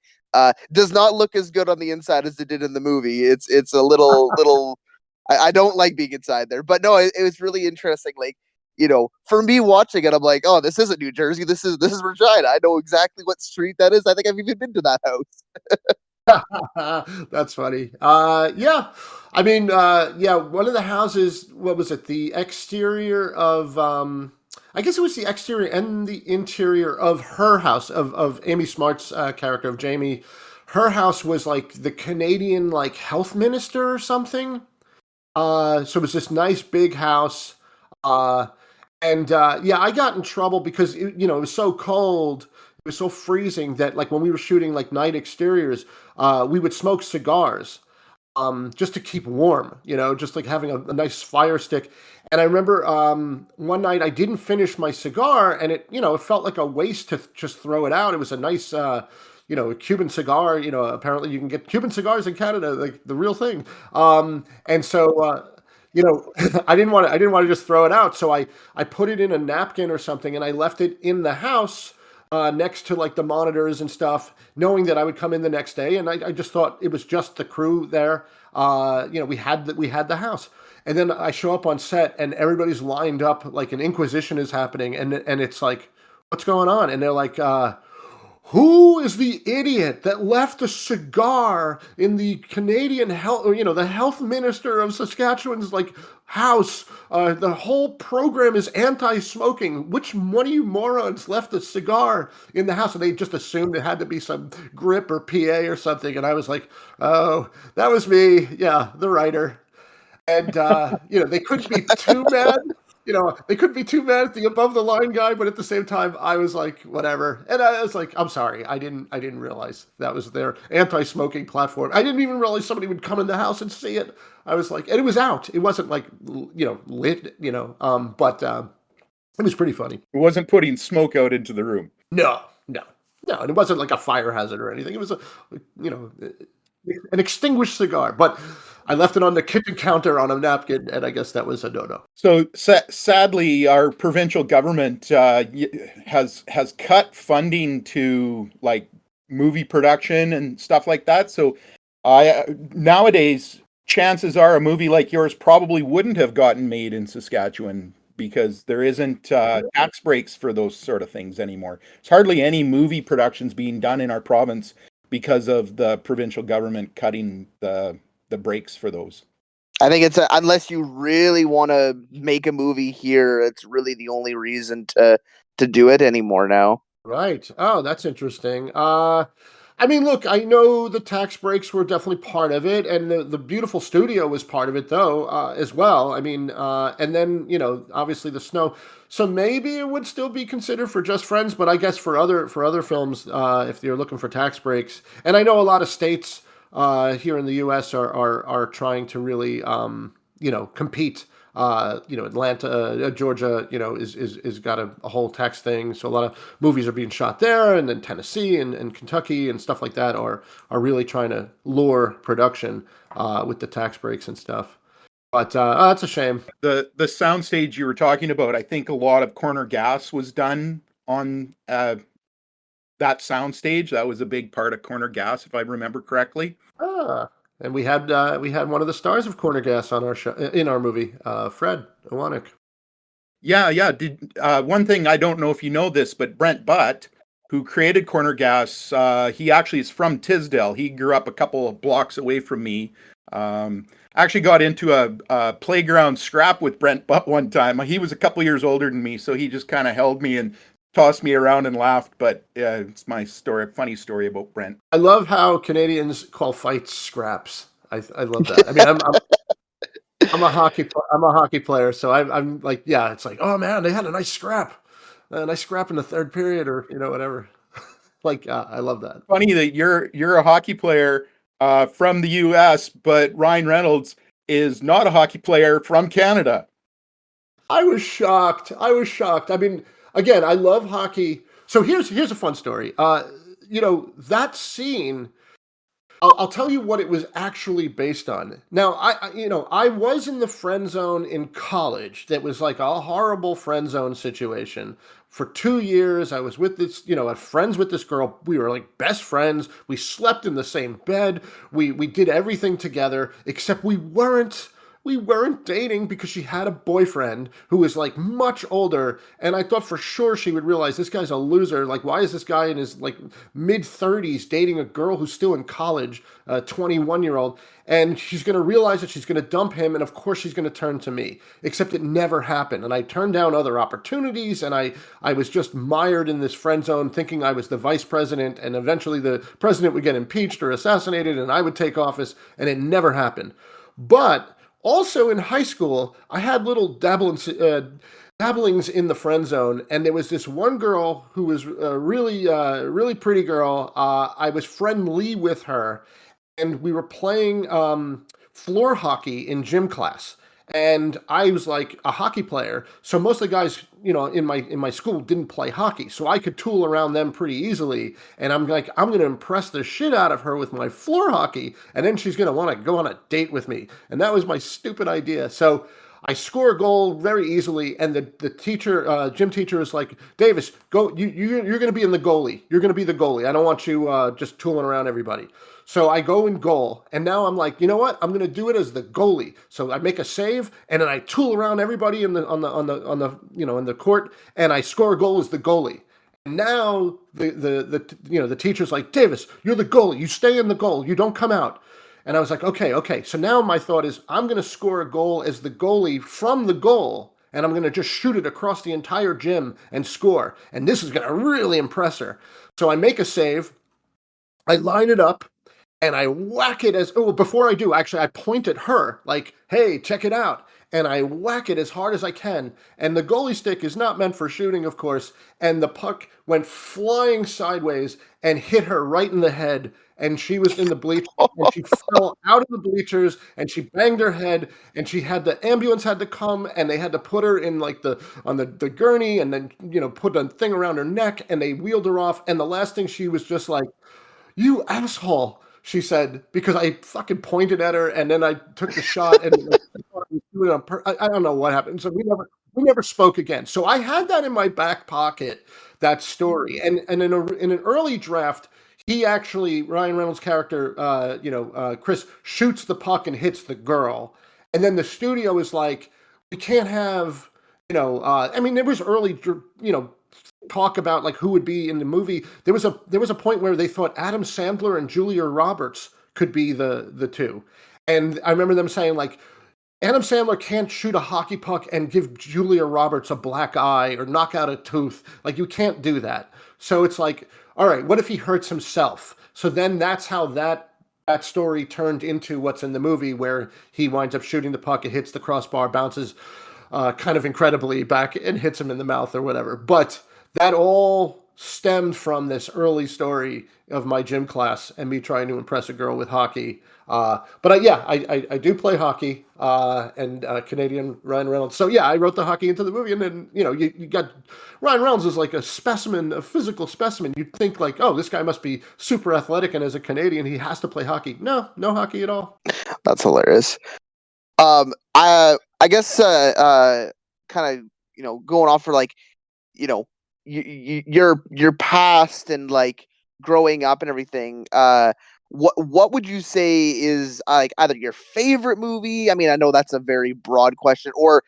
Does not look as good on the inside as it did in the movie. It's a little. I don't like being inside there, but no, it was really interesting. Like, for me watching it, I'm like, oh, this isn't New Jersey. This is Regina. I know exactly what street that is. I think I've even been to that house. That's funny. Yeah. I mean, yeah, one of the houses, what was it? The exterior of, I guess it was the exterior and the interior of her house, of Amy Smart's character, of Jamie. Her house was like the Canadian, like, health minister or something. So it was this nice big house. Yeah, I got in trouble because, it was so cold. It was so freezing that, like, when we were shooting, like, night exteriors, we would smoke cigars just to keep warm, just like having a nice fire stick. And I remember one night I didn't finish my cigar, and it felt like a waste to just throw it out. It was a nice, a Cuban cigar. Apparently you can get Cuban cigars in Canada, like the real thing. And so, I didn't want to just throw it out. So I put it in a napkin or something, and I left it in the house next to like the monitors and stuff, knowing that I would come in the next day. And I just thought it was just the crew there. We had the house. And then I show up on set and everybody's lined up like an inquisition is happening. And it's like, what's going on? And they're like, who is the idiot that left a cigar in the Canadian health, the health minister of Saskatchewan's like house? The whole program is anti-smoking. Which one of you morons left a cigar in the house? And they just assumed it had to be some grip or PA or something. And I was like, oh, that was me. Yeah, the writer. And, they couldn't be too mad. They couldn't be too mad at the above the line guy, but at the same time, I was like, whatever. And I was like, I'm sorry. I didn't realize that was their anti-smoking platform. I didn't even realize somebody would come in the house and see it. I was like, and it was out. It wasn't like, lit, but it was pretty funny. It wasn't putting smoke out into the room. No. And it wasn't like a fire hazard or anything. It was an extinguished cigar, but I left it on the kitchen counter on a napkin, and I guess that was a no-no. So sadly, our provincial government has cut funding to like movie production and stuff like that. So nowadays, chances are a movie like yours probably wouldn't have gotten made in Saskatchewan because there isn't tax breaks for those sort of things anymore. There's hardly any movie productions being done in our province because of the provincial government cutting the breaks for those. I think it's unless you really want to make a movie here, it's really the only reason to do it anymore now. Right. Oh, that's interesting. I mean, look, I know the tax breaks were definitely part of it, and the beautiful studio was part of it, though, as well. I mean, and then obviously the snow. So maybe it would still be considered for Just Friends, but I guess for other films, if you're looking for tax breaks, and I know a lot of states here in the U.S. are trying to really compete. Atlanta, Georgia, is got a whole tax thing. So a lot of movies are being shot there, and then Tennessee and Kentucky and stuff like that are really trying to lure production with the tax breaks and stuff. But that's a shame. The soundstage you were talking about, I think a lot of Corner Gas was done on that soundstage. That was a big part of Corner Gas, if I remember correctly. And we had one of the stars of Corner Gas on our show in our movie, Fred Iwanek. Yeah. Did one thing, I don't know if you know this, but Brent Butt, who created Corner Gas, he actually is from Tisdale. He grew up a couple of blocks away from me. Actually got into a playground scrap with Brent Butt one time. He was a couple years older than me, so he just kind of held me and tossed me around and laughed. But it's my story, funny story about Brent. I love how Canadians call fights scraps. I love that. I mean, I'm a hockey player, so I'm like, yeah, it's like, oh man, they had a nice scrap in the third period, or whatever. Like, I love that. Funny that you're a hockey player from the U.S., but Ryan Reynolds is not a hockey player from Canada. I was shocked. I mean, again, I love hockey. So here's a fun story. That scene. I'll tell you what it was actually based on. Now, I was in the friend zone in college. That was like a horrible friend zone situation. For 2 years, I was with this, friends with this girl. We were like best friends. We slept in the same bed. We did everything together, except we weren't dating because she had a boyfriend who was like much older, and I thought for sure she would realize this guy's a loser. Like, why is this guy in his like mid-30s dating a girl who's still in college, a 21-year-old, and she's going to realize that she's going to dump him, and of course she's going to turn to me. Except it never happened, and I turned down other opportunities, and I was just mired in this friend zone, thinking I was the vice president, and eventually the president would get impeached or assassinated, and I would take office, and it never happened. But also in high school, I had little dabblings in the friend zone, and there was this one girl who was a really pretty girl. I was friendly with her, and we were playing floor hockey in gym class. And I was like a hockey player, so most of the guys, in my school didn't play hockey, so I could tool around them pretty easily. And I'm like, I'm going to impress the shit out of her with my floor hockey, and then she's going to want to go on a date with me. And that was my stupid idea. So I score a goal very easily, and the teacher, gym teacher, is like, Davis, go. You're going to be in the goalie. You're going to be the goalie. I don't want you just tooling around everybody. So I go in goal, and now I'm like, you know what? I'm going to do it as the goalie. So I make a save, and then I tool around everybody in the court, and I score a goal as the goalie. And now the teacher's like, Davis, you're the goalie. You stay in the goal. You don't come out. And I was like, okay. So now my thought is, I'm going to score a goal as the goalie from the goal, and I'm going to just shoot it across the entire gym and score. And this is going to really impress her. So I make a save. I line it up. And I whack it before I do, actually, I point at her, like, hey, check it out. And I whack it as hard as I can. And the goalie stick is not meant for shooting, of course. And the puck went flying sideways and hit her right in the head. And she was in the bleachers, and she fell out of the bleachers, and she banged her head, and the ambulance had to come, and they had to put her in like on the gurney, and then, put a thing around her neck, and they wheeled her off. And the last thing she was just like, you asshole, she said, because I fucking pointed at her, and then I took the shot, and I don't know what happened. So we never spoke again. So I had that in my back pocket, that story. And in an early draft, he actually, Ryan Reynolds' character, Chris, shoots the puck and hits the girl. And then the studio is like, we can't have, there was early, talk about like who would be in the movie. There was a point where they thought Adam Sandler and Julia Roberts could be the two. And I remember them saying like, Adam Sandler can't shoot a hockey puck and give Julia Roberts a black eye or knock out a tooth. Like, you can't do that. So it's like, all right, what if he hurts himself? So then that's how that story turned into what's in the movie, where he winds up shooting the puck, it hits the crossbar, bounces kind of incredibly back and hits him in the mouth or whatever. But that all stemmed from this early story of my gym class and me trying to impress a girl with hockey. But I do play hockey and Canadian Ryan Reynolds. So yeah, I wrote the hockey into the movie, and then you got Ryan Reynolds is like a specimen, a physical specimen. You'd think like, oh, this guy must be super athletic, and as a Canadian, he has to play hockey. No hockey at all. That's hilarious. I guess kind of going off for like your past and like growing up and everything. What would you say is like either your favorite movie? I mean, I know that's a very broad question, or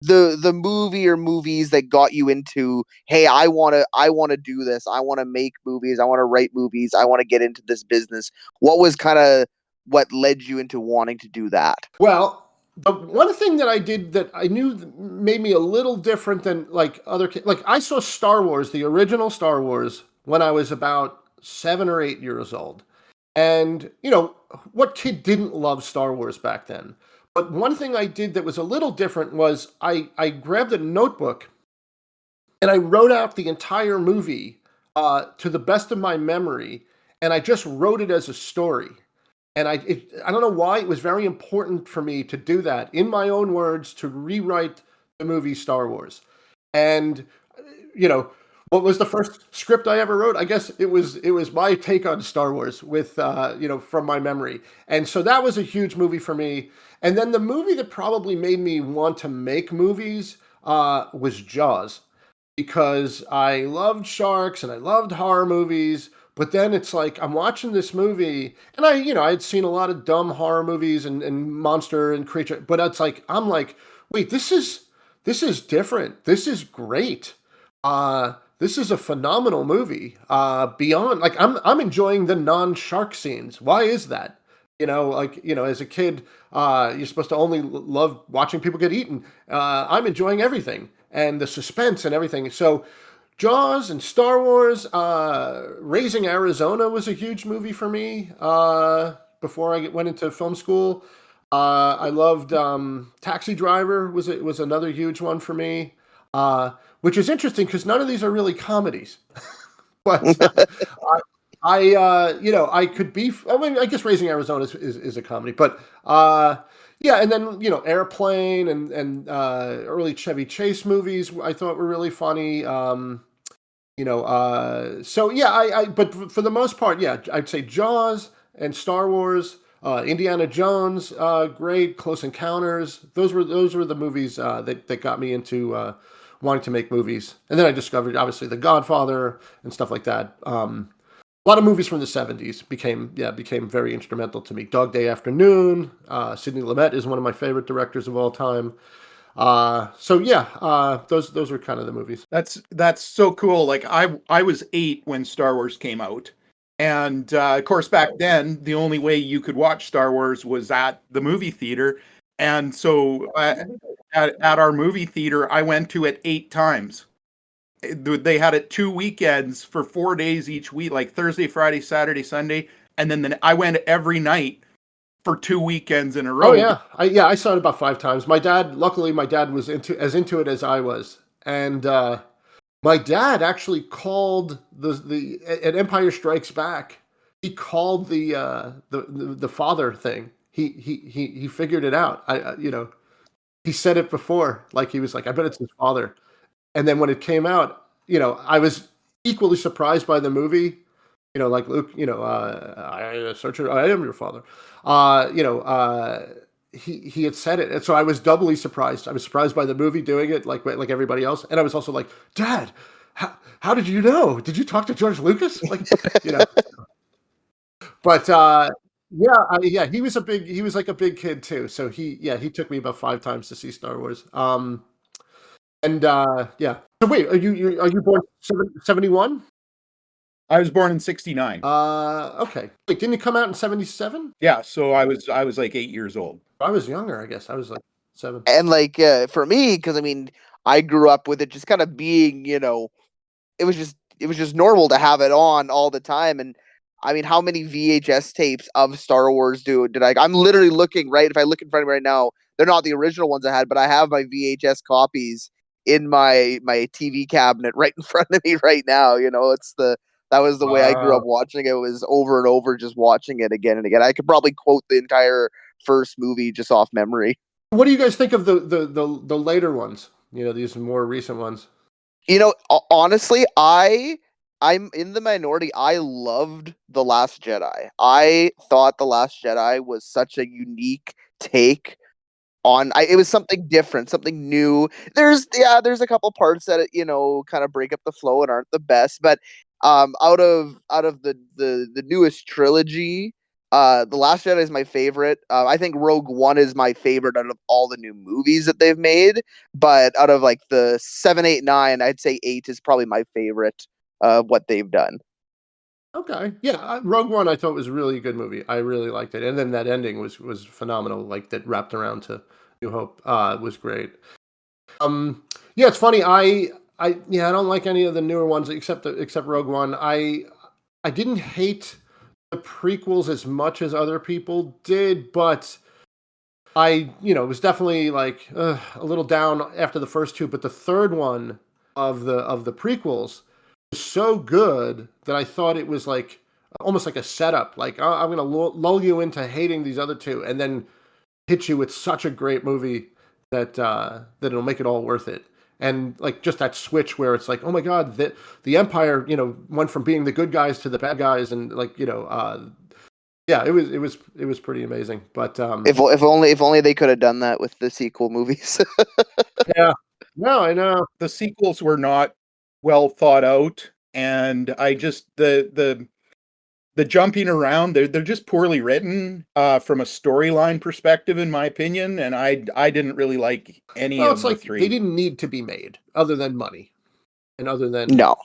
the movie or movies that got you into, hey, I want to do this. I want to make movies. I want to write movies. I want to get into this business. What was kind of what led you into wanting to do that? Well, the one thing that I did that I knew made me a little different than like other kids, like I saw Star Wars, the original Star Wars, when I was about 7 or 8 years old. And, what kid didn't love Star Wars back then? But one thing I did that was a little different was I grabbed a notebook and I wrote out the entire movie to the best of my memory, and I just wrote it as a story. And I don't know why it was very important for me to do that in my own words, to rewrite the movie Star Wars. And what was the first script I ever wrote? I guess it was my take on Star Wars with from my memory. And so that was a huge movie for me. And then the movie that probably made me want to make movies was Jaws, because I loved sharks and I loved horror movies. But then it's like I'm watching this movie, and I'd seen a lot of dumb horror movies and monster and creature, but it's like I'm like, wait, this is different. This is great. This is a phenomenal movie. Beyond, like I'm enjoying the non-shark scenes. Why is that? As a kid, you're supposed to only love watching people get eaten. I'm enjoying everything and the suspense and everything. So Jaws and Star Wars, Raising Arizona was a huge movie for me before I went into film school. I loved Taxi Driver was another huge one for me, which is interesting because none of these are really comedies. But I could be. I mean, I guess Raising Arizona is a comedy, but and then Airplane and early Chevy Chase movies I thought were really funny. But for the most part, yeah, I'd say Jaws and Star Wars, Indiana Jones, great, Close Encounters. Those were the movies that got me into wanting to make movies. And then I discovered obviously The Godfather and stuff like that. A lot of movies from the 70s became very instrumental to me. Dog Day Afternoon, Sidney Lumet is one of my favorite directors of all time. Those were kind of the movies. That's so cool. Like I was 8 when Star Wars came out, and of course back then the only way you could watch Star Wars was at the movie theater, and so at our movie theater I went to it 8 times. They had it 2 weekends for 4 days each week, like Thursday, Friday, Saturday, Sunday, and then I went every night for 2 weekends in a row. Oh yeah, I saw it about 5 times. Luckily, my dad was into it as I was, and my dad actually called the at Empire Strikes Back. He called the father thing. He figured it out. He said it before, like he was like, I bet it's his father. And then when it came out, I was equally surprised by the movie. Like Luke, I am your father. He had said it, and so I was doubly surprised. I was surprised by the movie doing it, like everybody else, and I was also like, Dad, how did you know? Did you talk to George Lucas? Like, But he was like a big kid too. So he took me about 5 times to see Star Wars. So wait, are you born 71? I was born in 69. Okay. Wait, didn't it come out in 77? Yeah, so I was like 8 years old. I was younger, I guess. I was like 7. And like for me, because I mean, I grew up with it just kind of being, you know, it was just normal to have it on all the time. And I mean, how many VHS tapes of Star Wars did I? I'm literally looking right. If I look in front of me right now, they're not the original ones I had, but I have my VHS copies in my TV cabinet right in front of me right now. You know, that was the way I grew up Wow. watching it. Was over and over, just watching it again and again. I could probably quote the entire first movie just off memory. What do you guys think of the later ones? You know, these more recent ones. You know, honestly, I'm in the minority. I loved The Last Jedi. I thought The Last Jedi was such a unique take on. It was something different, something new. There's a couple parts that you know kind of break up the flow and aren't the best, but out of the newest trilogy, The Last Jedi is my favorite. I think Rogue One is my favorite out of all the new movies that they've made. But out of like the 7, 8, 9, I'd say 8 is probably my favorite of what they've done. Okay, yeah, Rogue One I thought was a really good movie. I really liked it, and then that ending was phenomenal. Like that wrapped around to New Hope was great. Yeah, it's funny. I don't like any of the newer ones except Rogue One. I didn't hate the prequels as much as other people did, but was definitely like a little down after the first two. But the third one of the prequels was so good that I thought it was like almost like a setup. Like I'm going to lull you into hating these other two, and then hit you with such a great movie that it'll make it all worth it. And like just that switch where it's like, oh my God, the Empire, went from being the good guys to the bad guys, and like, yeah, it was pretty amazing. But If only they could have done that with the sequel movies. yeah, no, I know. The sequels were not well thought out, and I just the jumping around, they're just poorly written from a storyline perspective, in my opinion, and I didn't really like any Well, of it's the like three. they didn't need to be made other than money and other than No.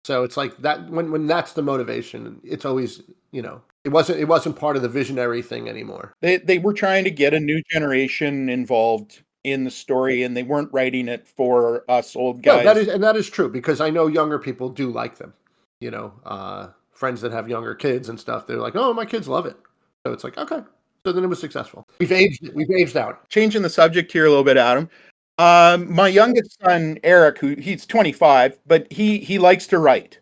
So it's like that when that's the motivation, it's always, it wasn't part of the visionary thing anymore. They were trying to get a new generation involved in the story, and they weren't writing it for us old No, guys. that is true, because I know younger people do like them. Friends that have younger kids and stuff, they're like, "Oh, my kids love it." So it's like, okay. So then it was successful. We've aged out. Changing the subject here a little bit, Adam. My youngest son, Eric, he's 25, but he likes to write.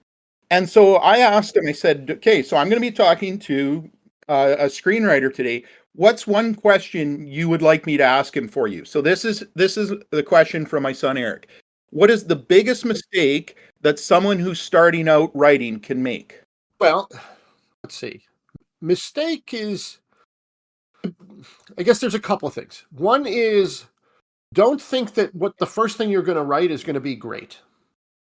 And so I asked him, I said, okay, so I'm going to be talking to a screenwriter today. What's one question you would like me to ask him for you? So this is the question from my son, Eric. What is the biggest mistake that someone who's starting out writing can make? Well, let's see. Mistake is, I guess there's a couple of things. One is, don't think that what the first thing you're going to write is going to be great.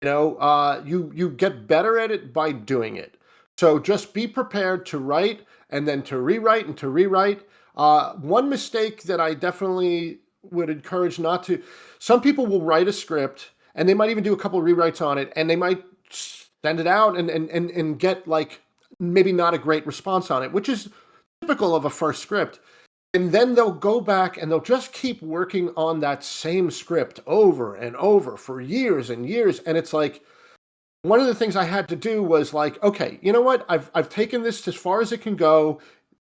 You get better at it by doing it. So just be prepared to write and then to rewrite and to rewrite. One mistake that I definitely would encourage not to, some people will write a script and they might even do a couple of rewrites on it, and they might send it out and get like maybe not a great response on it, which is typical of a first script. And then they'll go back and they'll just keep working on that same script over and over for years and years. And it's like, one of the things I had to do was like, okay, you know what? I've taken this as far as it can go.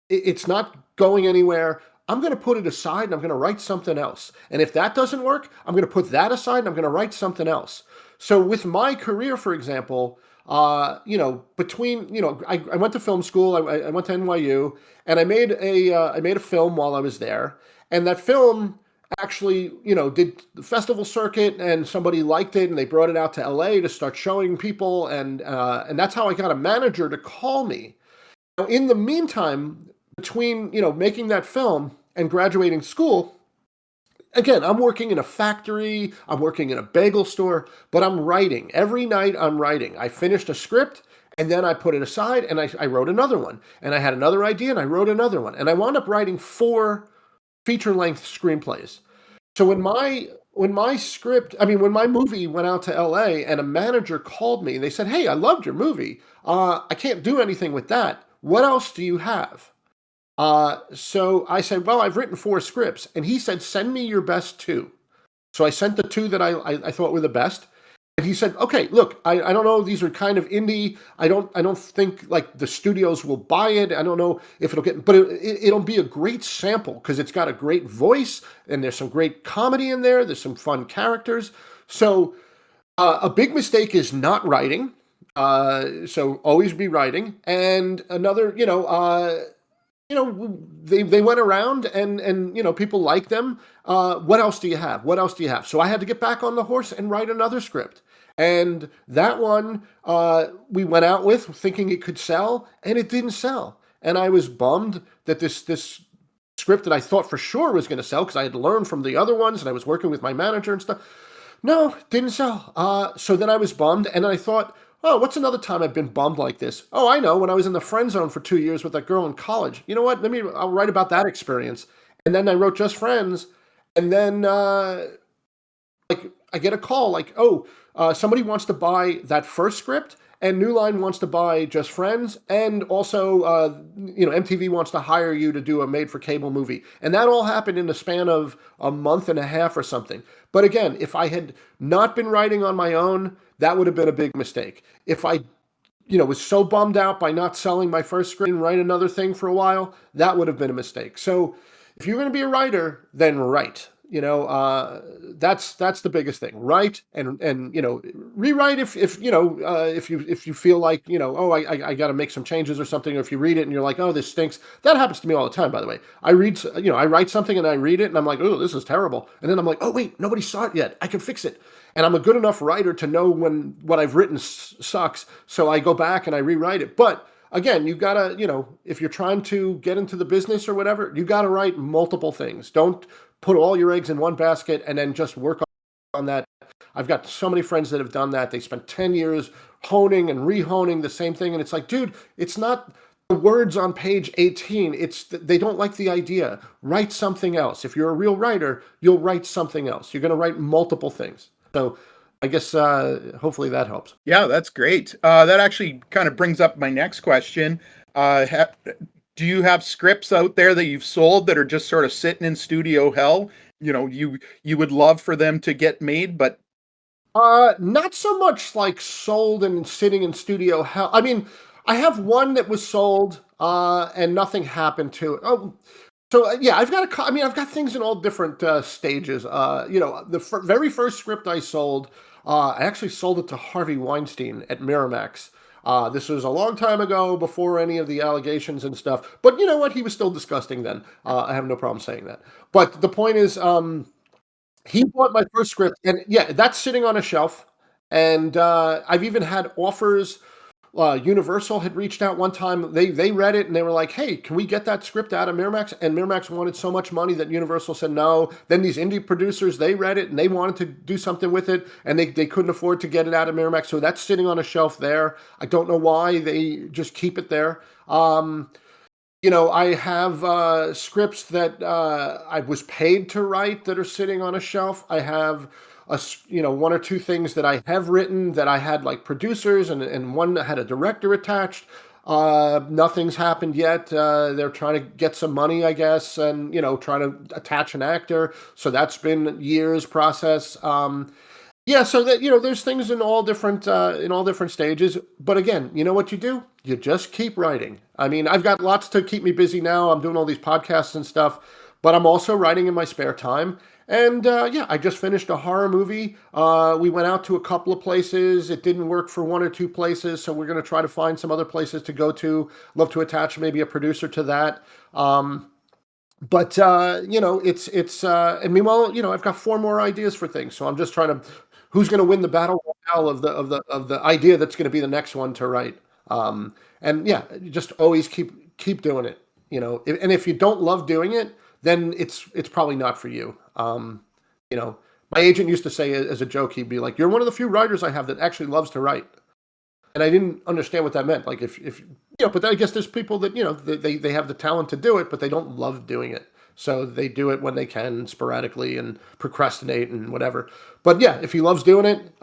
It's not going anywhere. I'm going to put it aside and I'm going to write something else. And if that doesn't work, I'm going to put that aside and I'm going to write something else. So with my career, for example, between, I went to film school, I went to NYU, and I made a film while I was there. And that film actually, did the festival circuit, and somebody liked it, and they brought it out to LA to start showing people. And that's how I got a manager to call me. Now, in the meantime, between, making that film and graduating school, again, I'm working in a factory, I'm working in a bagel store, but I'm writing. Every night I'm writing. I finished a script, and then I put it aside, and I wrote another one. And I had another idea, and I wrote another one. And I wound up writing 4 feature-length screenplays. So when my movie went out to LA, and a manager called me, and they said, "Hey, I loved your movie. I can't do anything with that. What else do you have?" So I said, well, I've written 4 scripts. And he said, send me your best 2. So I sent the 2 that I thought were the best. And he said, okay, look, I don't know. These are kind of indie. I don't think like the studios will buy it. I don't know if it'll get, but it'll be a great sample because it's got a great voice and there's some great comedy in there. There's some fun characters. So a big mistake is not writing. So always be writing. And another, they went around and people like them. What else do you have? What else do you have? So I had to get back on the horse and write another script. And that one we went out with thinking it could sell, and it didn't sell. And I was bummed that this script that I thought for sure was going to sell because I had learned from the other ones and I was working with my manager and stuff. No, didn't sell. So then I was bummed, and I thought, oh, what's another time I've been bummed like this? Oh, I know, when I was in the friend zone for 2 years with that girl in college. You know what? I'll write about that experience. And then I wrote Just Friends, and then I get a call like, somebody wants to buy that first script, and New Line wants to buy Just Friends, and also MTV wants to hire you to do a made-for-cable movie. And that all happened in the span of a month and a half or something. But again, if I had not been writing on my own, that would have been a big mistake. If I was so bummed out by not selling my first script and write another thing for a while, that would have been a mistake. So if you're going to be a writer, then write. That's the biggest thing. Write and rewrite if you feel like I got to make some changes or something. Or if you read it and you're like, oh, this stinks. That happens to me all the time, by the way. I write something and I read it and I'm like, oh, this is terrible. And then I'm like, oh wait, nobody saw it yet. I can fix it. And I'm a good enough writer to know when what I've written sucks. So I go back and I rewrite it. But again, you've got to, if you're trying to get into the business or whatever, you got to write multiple things. Don't put all your eggs in one basket and then just work on that. I've got so many friends that have done that. They spent 10 years honing and rehoning the same thing. And it's like, dude, it's not the words on page 18. They don't like the idea. Write something else. If you're a real writer, you'll write something else. You're going to write multiple things. So I guess hopefully that helps. Yeah, that's great. That actually kind of brings up my next question. Do you have scripts out there that you've sold that are just sort of sitting in studio hell? You would love for them to get made, but not so much like sold and sitting in studio hell. I mean, I have one that was sold and nothing happened to it. Oh, so yeah, I've got things in all different stages. The very first script I sold, I actually sold it to Harvey Weinstein at Miramax. This was a long time ago, before any of the allegations and stuff. But you know what? He was still disgusting then. I have no problem saying that. But the point is, he bought my first script, and yeah, that's sitting on a shelf. And I've even had offers. Universal had reached out one time. They read it and they were like, hey, can we get that script out of Miramax? And Miramax wanted so much money that Universal said no. Then these indie producers, they read it and they wanted to do something with it, and they couldn't afford to get it out of Miramax. So that's sitting on a shelf there. I don't know why they just keep it there. I have scripts that I was paid to write that are sitting on a shelf. I have one or two things that I have written that I had like producers and one that had a director attached. Nothing's happened yet. They're trying to get some money, I guess, and trying to attach an actor. So that's been years process. So that there's things in all different stages. But again, you know what you do? You just keep writing. I mean, I've got lots to keep me busy now. I'm doing all these podcasts and stuff, but I'm also writing in my spare time. And I just finished a horror movie. We went out to a couple of places. It didn't work for one or two places, so we're going to try to find some other places to go to. Love to attach maybe a producer to that. And meanwhile, I've got 4 more ideas for things. So I'm just trying to, who's going to win the battle royale of the idea that's going to be the next one to write. You just always keep doing it. And if you don't love doing it, then it's probably not for you. My agent used to say as a joke, he'd be like, "You're one of the few writers I have that actually loves to write." And I didn't understand what that meant. Like but I guess there's people that, they have the talent to do it, but they don't love doing it. So they do it when they can, sporadically, and procrastinate and whatever. But yeah, if he loves doing it,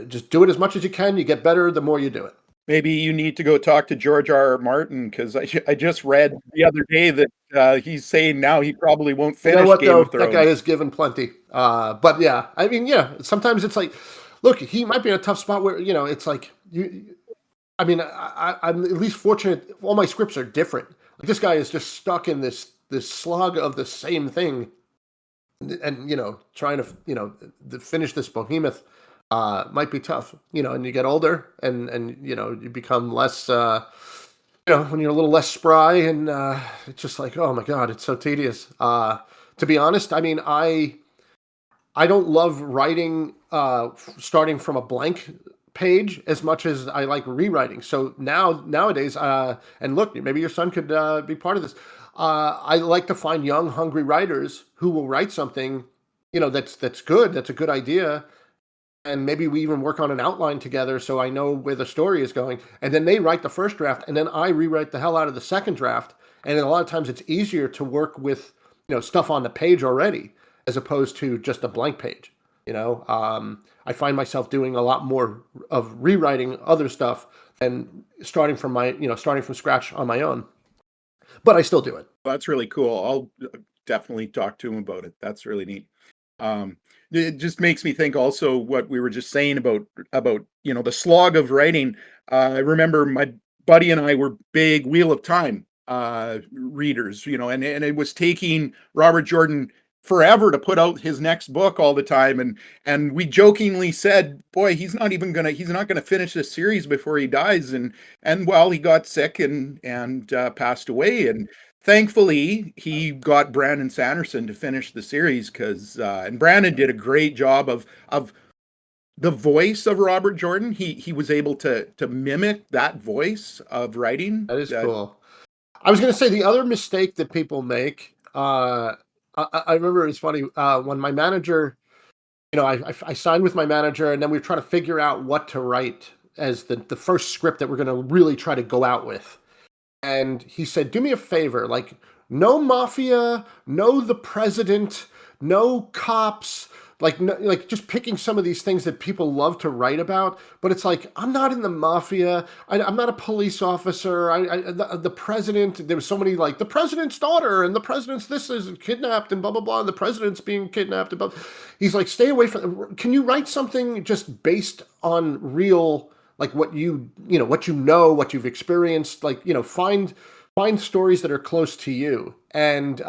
just do it as much as you can. You get better the more you do it. Maybe you need to go talk to George R. R. Martin, because I just read the other day that he's saying now he probably won't You know finish what, Game though? of That guy Thrones. is given plenty. But yeah, I mean, yeah, sometimes it's like, look, he might be in a tough spot where, it's like, I mean, I'm at least fortunate. All my scripts are different. Like, this guy is just stuck in this slog of the same thing. And, trying to, to finish this behemoth might be tough, and you get older and you become less, when you're a little less spry and it's just like, oh my God, it's so tedious. To be honest, I mean, I don't love writing starting from a blank page as much as I like rewriting. So nowadays, and look, maybe your son could be part of this. I like to find young, hungry writers who will write something, that's good, that's a good idea, and maybe we even work on an outline together so I know where the story is going. And then they write the first draft, and then I rewrite the hell out of the second draft. And then a lot of times it's easier to work with, stuff on the page already as opposed to just a blank page. I find myself doing a lot more of rewriting other stuff than starting from scratch on my own. But I still do it. That's really cool. I'll definitely talk to him about it. That's really neat. It just makes me think also what we were just saying about the slog of writing. I remember my buddy and I were big Wheel of Time readers, and it was taking Robert Jordan forever to put out his next book all the time, and we jokingly said, boy, he's not gonna finish this series before he dies, and well, he got sick and passed away, and thankfully he got Brandon Sanderson to finish the series, because and Brandon did a great job of the voice of Robert Jordan. He was able to mimic that voice of writing. That is cool. I was going to say the other mistake that people make. I remember it was funny when my manager, I signed with my manager, and then we were trying to figure out what to write as the first script that we're going to really try to go out with. And he said, do me a favor, like, no mafia, no the president, no cops, like just picking some of these things that people love to write about. But it's like, I'm not in the mafia. I'm not a police officer. The president, there was so many, like, the president's daughter and the president's this is kidnapped and blah, blah, blah. And the president's being kidnapped. And blah. He's like, stay away from, can you write something just based on real, like what what you've experienced, like, find stories that are close to you. And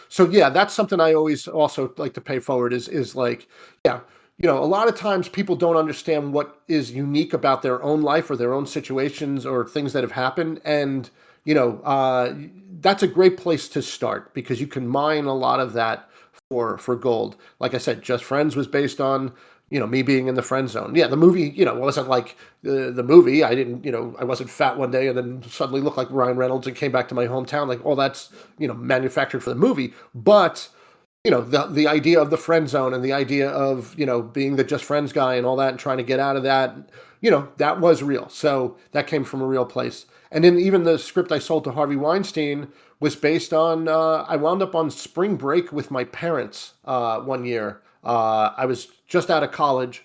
so yeah, that's something I always also like to pay forward is like, yeah, a lot of times people don't understand what is unique about their own life or their own situations or things that have happened. And, that's a great place to start, because you can mine a lot of that for gold. Like I said, Just Friends was based on, me being in the friend zone. Yeah, the movie, wasn't like the movie. I didn't, I wasn't fat one day and then suddenly looked like Ryan Reynolds and came back to my hometown. Like, all that's, manufactured for the movie. But, the idea of the friend zone and the idea of, being the Just Friends guy and all that and trying to get out of that, that was real. So that came from a real place. And then even the script I sold to Harvey Weinstein was based on, I wound up on spring break with my parents one year. I was just out of college,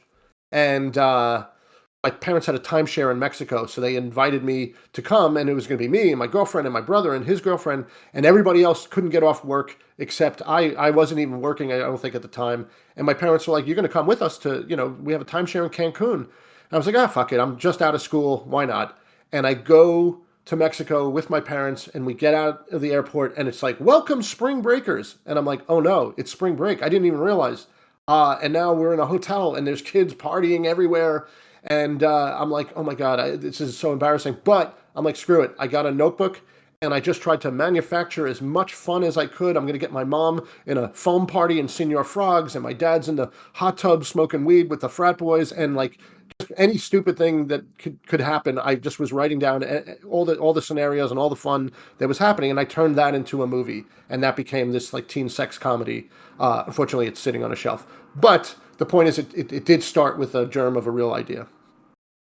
and my parents had a timeshare in Mexico, so they invited me to come, and it was going to be me and my girlfriend and my brother and his girlfriend, and everybody else couldn't get off work except I wasn't even working, I don't think, at the time. And my parents were like, you're going to come with us to, we have a timeshare in Cancun. And I was like, fuck it, I'm just out of school, why not? And I go to Mexico with my parents, and we get out of the airport, and it's like, welcome spring breakers. And I'm like, oh no, it's spring break. I didn't even realize. And now we're in a hotel, and there's kids partying everywhere. And I'm like, oh my God, this is so embarrassing. But I'm like, screw it. I got a notebook, and I just tried to manufacture as much fun as I could. I'm going to get my mom in a foam party in Senor Frogs, and my dad's in the hot tub smoking weed with the frat boys, and like just any stupid thing that could happen. I just was writing down all the scenarios and all the fun that was happening, and I turned that into a movie, and that became this like teen sex comedy. Unfortunately, it's sitting on a shelf. But the point is, it did start with a germ of a real idea,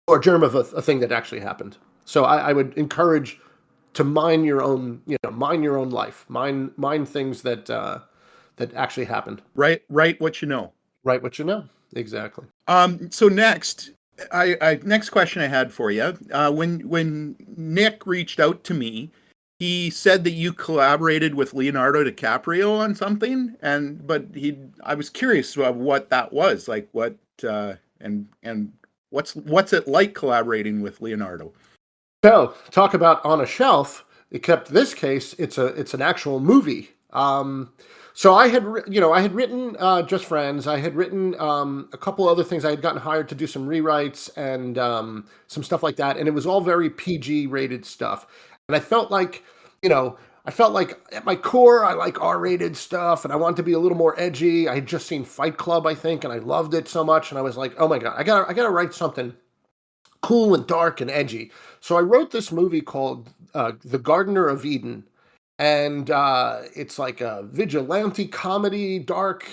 or a germ of a thing that actually happened. So I would encourage to mine your own life, mine things that actually happened. Write what you know. Write what you know. Exactly. So next, Next question I had for you. When Nick reached out to me, he said that you collaborated with Leonardo DiCaprio on something, I was curious about what that was, like what and what's it like collaborating with Leonardo? So, talk about on a shelf. Except this case, it's an actual movie. So I had written Just Friends. I had written a couple other things. I had gotten hired to do some rewrites and some stuff like that, and it was all very PG rated stuff. And I felt like at my core, I like R-rated stuff, and I wanted to be a little more edgy. I had just seen Fight Club, I think, and I loved it so much, and I was like, oh my god, I gotta write something cool and dark and edgy. So I wrote this movie called The Gardener of Eden, and it's like a vigilante comedy, dark,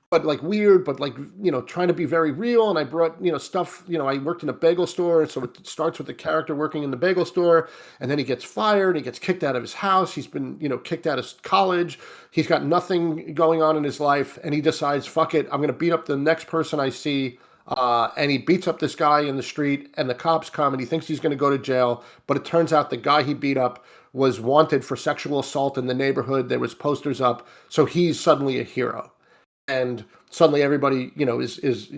but like weird, but like trying to be very real. And I brought stuff. I worked in a bagel store, so it starts with the character working in the bagel store, and then he gets fired. He gets kicked out of his house. He's been kicked out of college. He's got nothing going on in his life, and he decides, fuck it, I'm going to beat up the next person I see. And he beats up this guy in the street, and the cops come, and he thinks he's going to go to jail, but it turns out the guy he beat up was wanted for sexual assault in the neighborhood. There was posters up, so he's suddenly a hero, and suddenly everybody is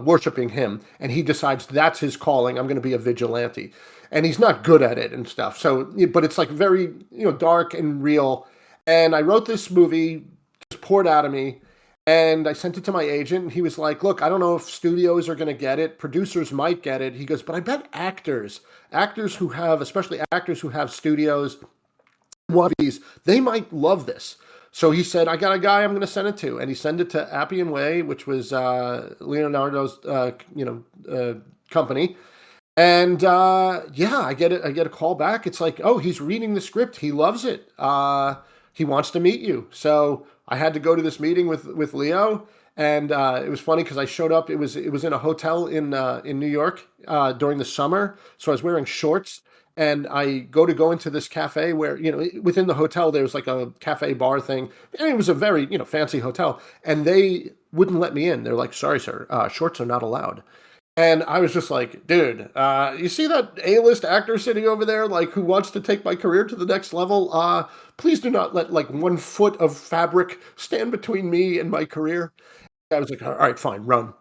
worshiping him, and he decides that's his calling. I'm going to be a vigilante, and he's not good at it and stuff. So, but it's like very dark and real. And I wrote this movie, just poured out of me. And I sent it to my agent, and he was like, look, I don't know if studios are going to get it. Producers might get it. He goes, but I bet especially actors who have studios, movies, they might love this. So he said, I got a guy I'm going to send it to. And he sent it to Appian Way, which was Leonardo's, company. And I get a call back. It's like, oh, he's reading the script. He loves it. He wants to meet you. So I had to go to this meeting with Leo, and it was funny because I showed up. It was in a hotel in New York during the summer, so I was wearing shorts, and I go into this cafe where within the hotel there was like a cafe bar thing, and it was a very fancy hotel, and they wouldn't let me in. They're like, sorry, sir, shorts are not allowed. And I was just like, dude, you see that A-list actor sitting over there, like, who wants to take my career to the next level? Please do not let, like, 1 foot of fabric stand between me and my career. I was like, all right, fine, run.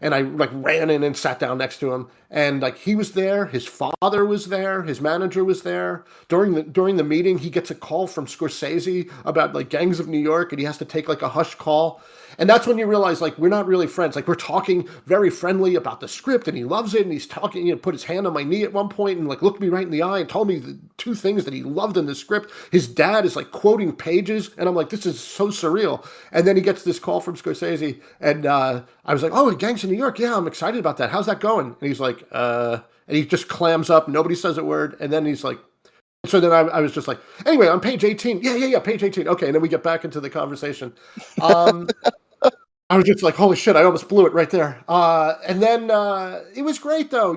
And I, like, ran in and sat down next to him. And, like, he was there. His father was there. His manager was there. During the meeting, he gets a call from Scorsese about, like, Gangs of New York, and he has to take, like, a hush call. And that's when you realize, like, we're not really friends. Like, we're talking very friendly about the script, and he loves it, and he's talking, put his hand on my knee at one point and, like, looked me right in the eye and told me the 2 things that he loved in the script. His dad is, like, quoting pages, and I'm like, this is so surreal. And then he gets this call from Scorsese, and I was like, oh, Gangs of New York, yeah, I'm excited about that. How's that going? And he's like, and he just clams up, nobody says a word, and then he's like, so then I was just like, anyway, on page 18, yeah, page 18, okay, and then we get back into the conversation. I was just like, holy shit, I almost blew it right there. And then it was great, though.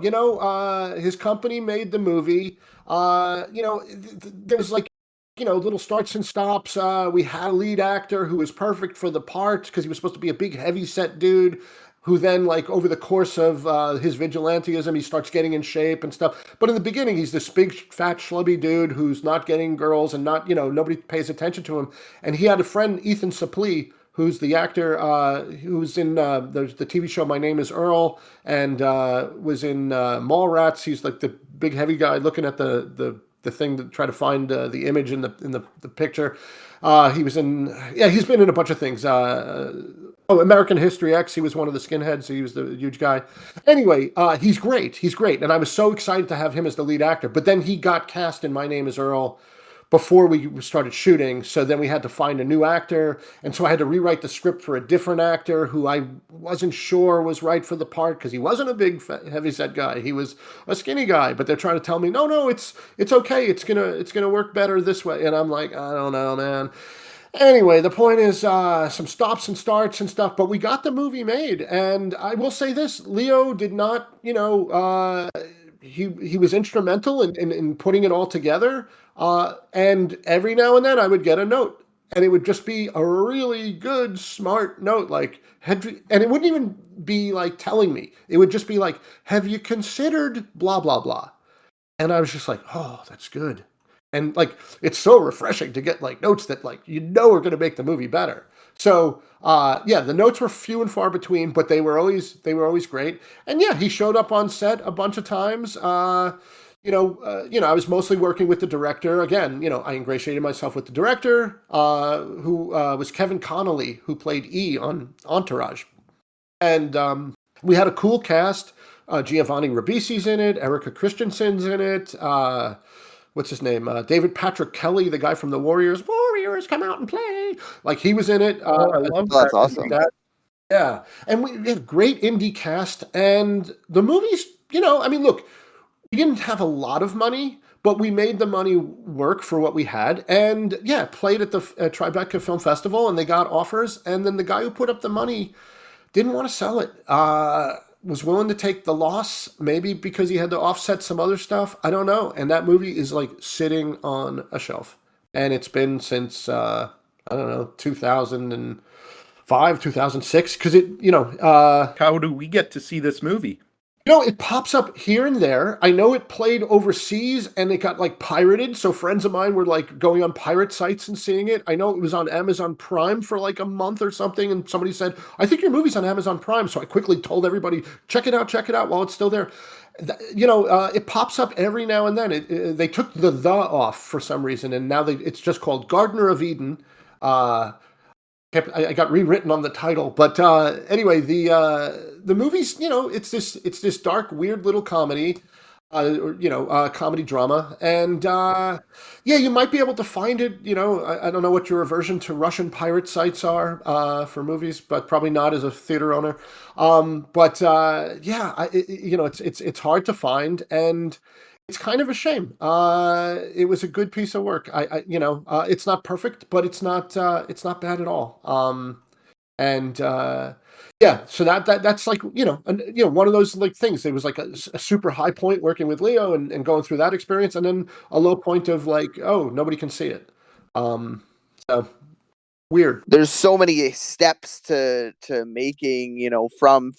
His company made the movie. There was like, little starts and stops. We had a lead actor who was perfect for the part because he was supposed to be a big, heavy-set dude who then, like, over the course of his vigilantism, he starts getting in shape and stuff. But in the beginning, he's this big, fat, schlubby dude who's not getting girls and not, nobody pays attention to him. And he had a friend, Ethan Suplee, who's the actor who's in the TV show My Name is Earl, and was in Mallrats. He's like the big heavy guy looking at the thing to try to find the image in the picture. He's been in a bunch of things. American History X. He was one of the skinheads. He was the huge guy. Anyway, he's great. And I was so excited to have him as the lead actor. But then he got cast in My Name is Earl before we started shooting, so then we had to find a new actor, and so I had to rewrite the script for a different actor who I wasn't sure was right for the part because he wasn't a big heavy-set guy. He was a skinny guy, but they're trying to tell me, no, it's okay, it's gonna work better this way, and I'm like, I don't know, man. Anyway, the point is some stops and starts and stuff, but we got the movie made, and I will say this: Leo did not, he was instrumental in putting it all together. And every now and then I would get a note and it would just be a really good, smart note, like, and it wouldn't even be like telling me. It would just be like, have you considered blah, blah, blah? And I was just like, oh, that's good. And like, it's so refreshing to get like notes that like, are going to make the movie better. So, yeah, the notes were few and far between, but they were always great. And yeah, he showed up on set a bunch of times. I was mostly working with the director. Again, I ingratiated myself with the director, who was Kevin Connolly, who played E on Entourage. And we had a cool cast. Giovanni Ribisi's in it. Erica Christensen's in it. What's his name? David Patrick Kelly, the guy from the Warriors. Warriors, come out and play. Like, he was in it. I love That's awesome. Yeah. And we had a great indie cast. And the movies, look, we didn't have a lot of money, but we made the money work for what we had. And yeah, played at the Tribeca Film Festival, and they got offers. And then the guy who put up the money didn't want to sell it. Was willing to take the loss, maybe because he had to offset some other stuff. I don't know. And that movie is like sitting on a shelf. And it's been since, 2005, 2006. Because How do we get to see this movie? it pops up here and there. I know it played overseas and it got like pirated. So friends of mine were like going on pirate sites and seeing it. I know it was on Amazon Prime for like a month or something. And somebody said, I think your movie's on Amazon Prime. So I quickly told everybody, check it out while it's still there. It pops up every now and then. They took the off for some reason. And now it's just called Gardener of Eden. I got rewritten on the title, but anyway, the movie's it's this dark, weird little comedy, comedy drama, and you might be able to find it. I don't know what your aversion to Russian pirate sites are for movies, but probably not as a theater owner. It's hard to find, and it's kind of a shame. It was a good piece of work. It's not perfect, but it's not bad at all. So that's like one of those like things. It was like a super high point working with Leo and going through that experience, and then a low point of like, oh, nobody can see it. So weird. There's so many steps to making, from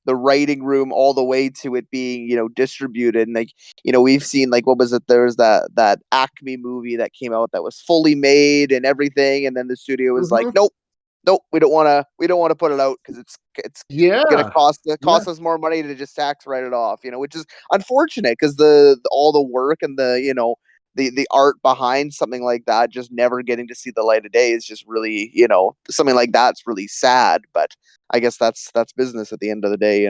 the writing room all the way to it being, distributed. And like, we've seen, like, what was it? There's that Acme movie that came out that was fully made and everything. And then the studio was like, nope, we don't want to put it out because it's going to cost us more money to just tax write it off, which is unfortunate because all the work and the art behind something like that just never getting to see the light of day is just really, something like that's really sad. But I guess that's business at the end of the day,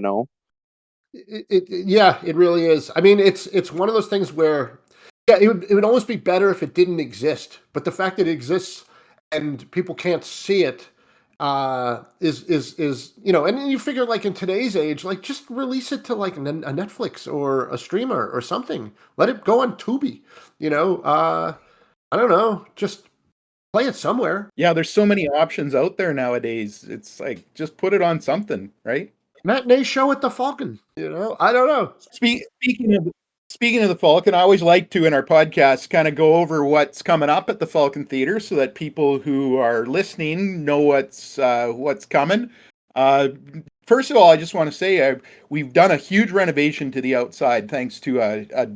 It really is. I mean, it's one of those things where, it would almost be better if it didn't exist. But the fact that it exists and people can't see it is and you figure, like, in today's age, like, just release it to like a Netflix or a streamer or something. Let it go on Tubi. I don't know, just play it somewhere. Yeah, there's so many options out there nowadays. It's like, just put it on something, right? Matinee show at the Falcon. I don't know. Speaking of the Falcon, I always like to, in our podcast, kind of go over what's coming up at the Falcon Theater so that people who are listening know what's coming. First of all, I just want to say we've done a huge renovation to the outside thanks to a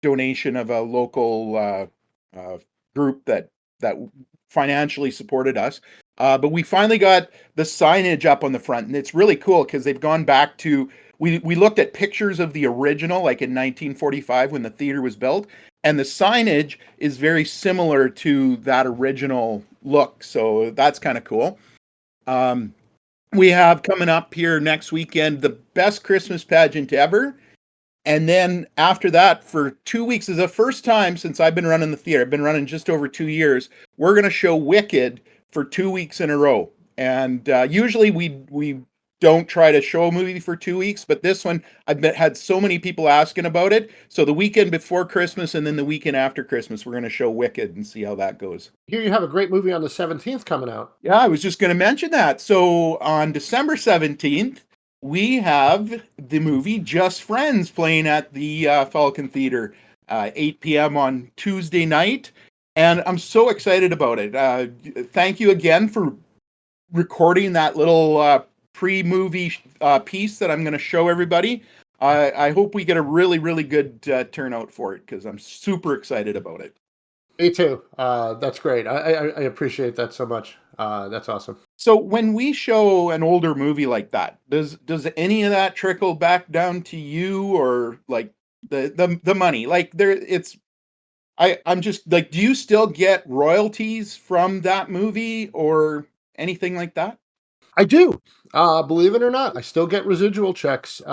donation of a local group that financially supported us. But we finally got the signage up on the front, and it's really cool because they've gone back to, we looked at pictures of the original, like in 1945 when the theater was built, and the signage is very similar to that original look. So that's kind of cool. We have coming up here next weekend the best Christmas pageant ever. And then after that, for 2 weeks, is the first time since I've been running the theater, I've been running just over 2 years, we're going to show Wicked for 2 weeks in a row. And usually we don't try to show a movie for 2 weeks, but this one, I've had so many people asking about it. So the weekend before Christmas and then the weekend after Christmas, we're going to show Wicked and see how that goes. Here you have a great movie on the 17th coming out. Yeah, I was just going to mention that. So on December 17th, we have the movie Just Friends playing at the Falcon Theater, 8 p.m. on Tuesday night. and I'm so excited about it. Thank you again for recording that little pre-movie piece that I'm going to show everybody. I hope we get a really, really good turnout for it because I'm super excited about it. Me too. That's great. I appreciate that so much. That's awesome. So when we show an older movie like that, does any of that trickle back down to you, or like the money? Like I'm just like, do you still get royalties from that movie or anything like that? I do. Believe it or not, I still get residual checks. They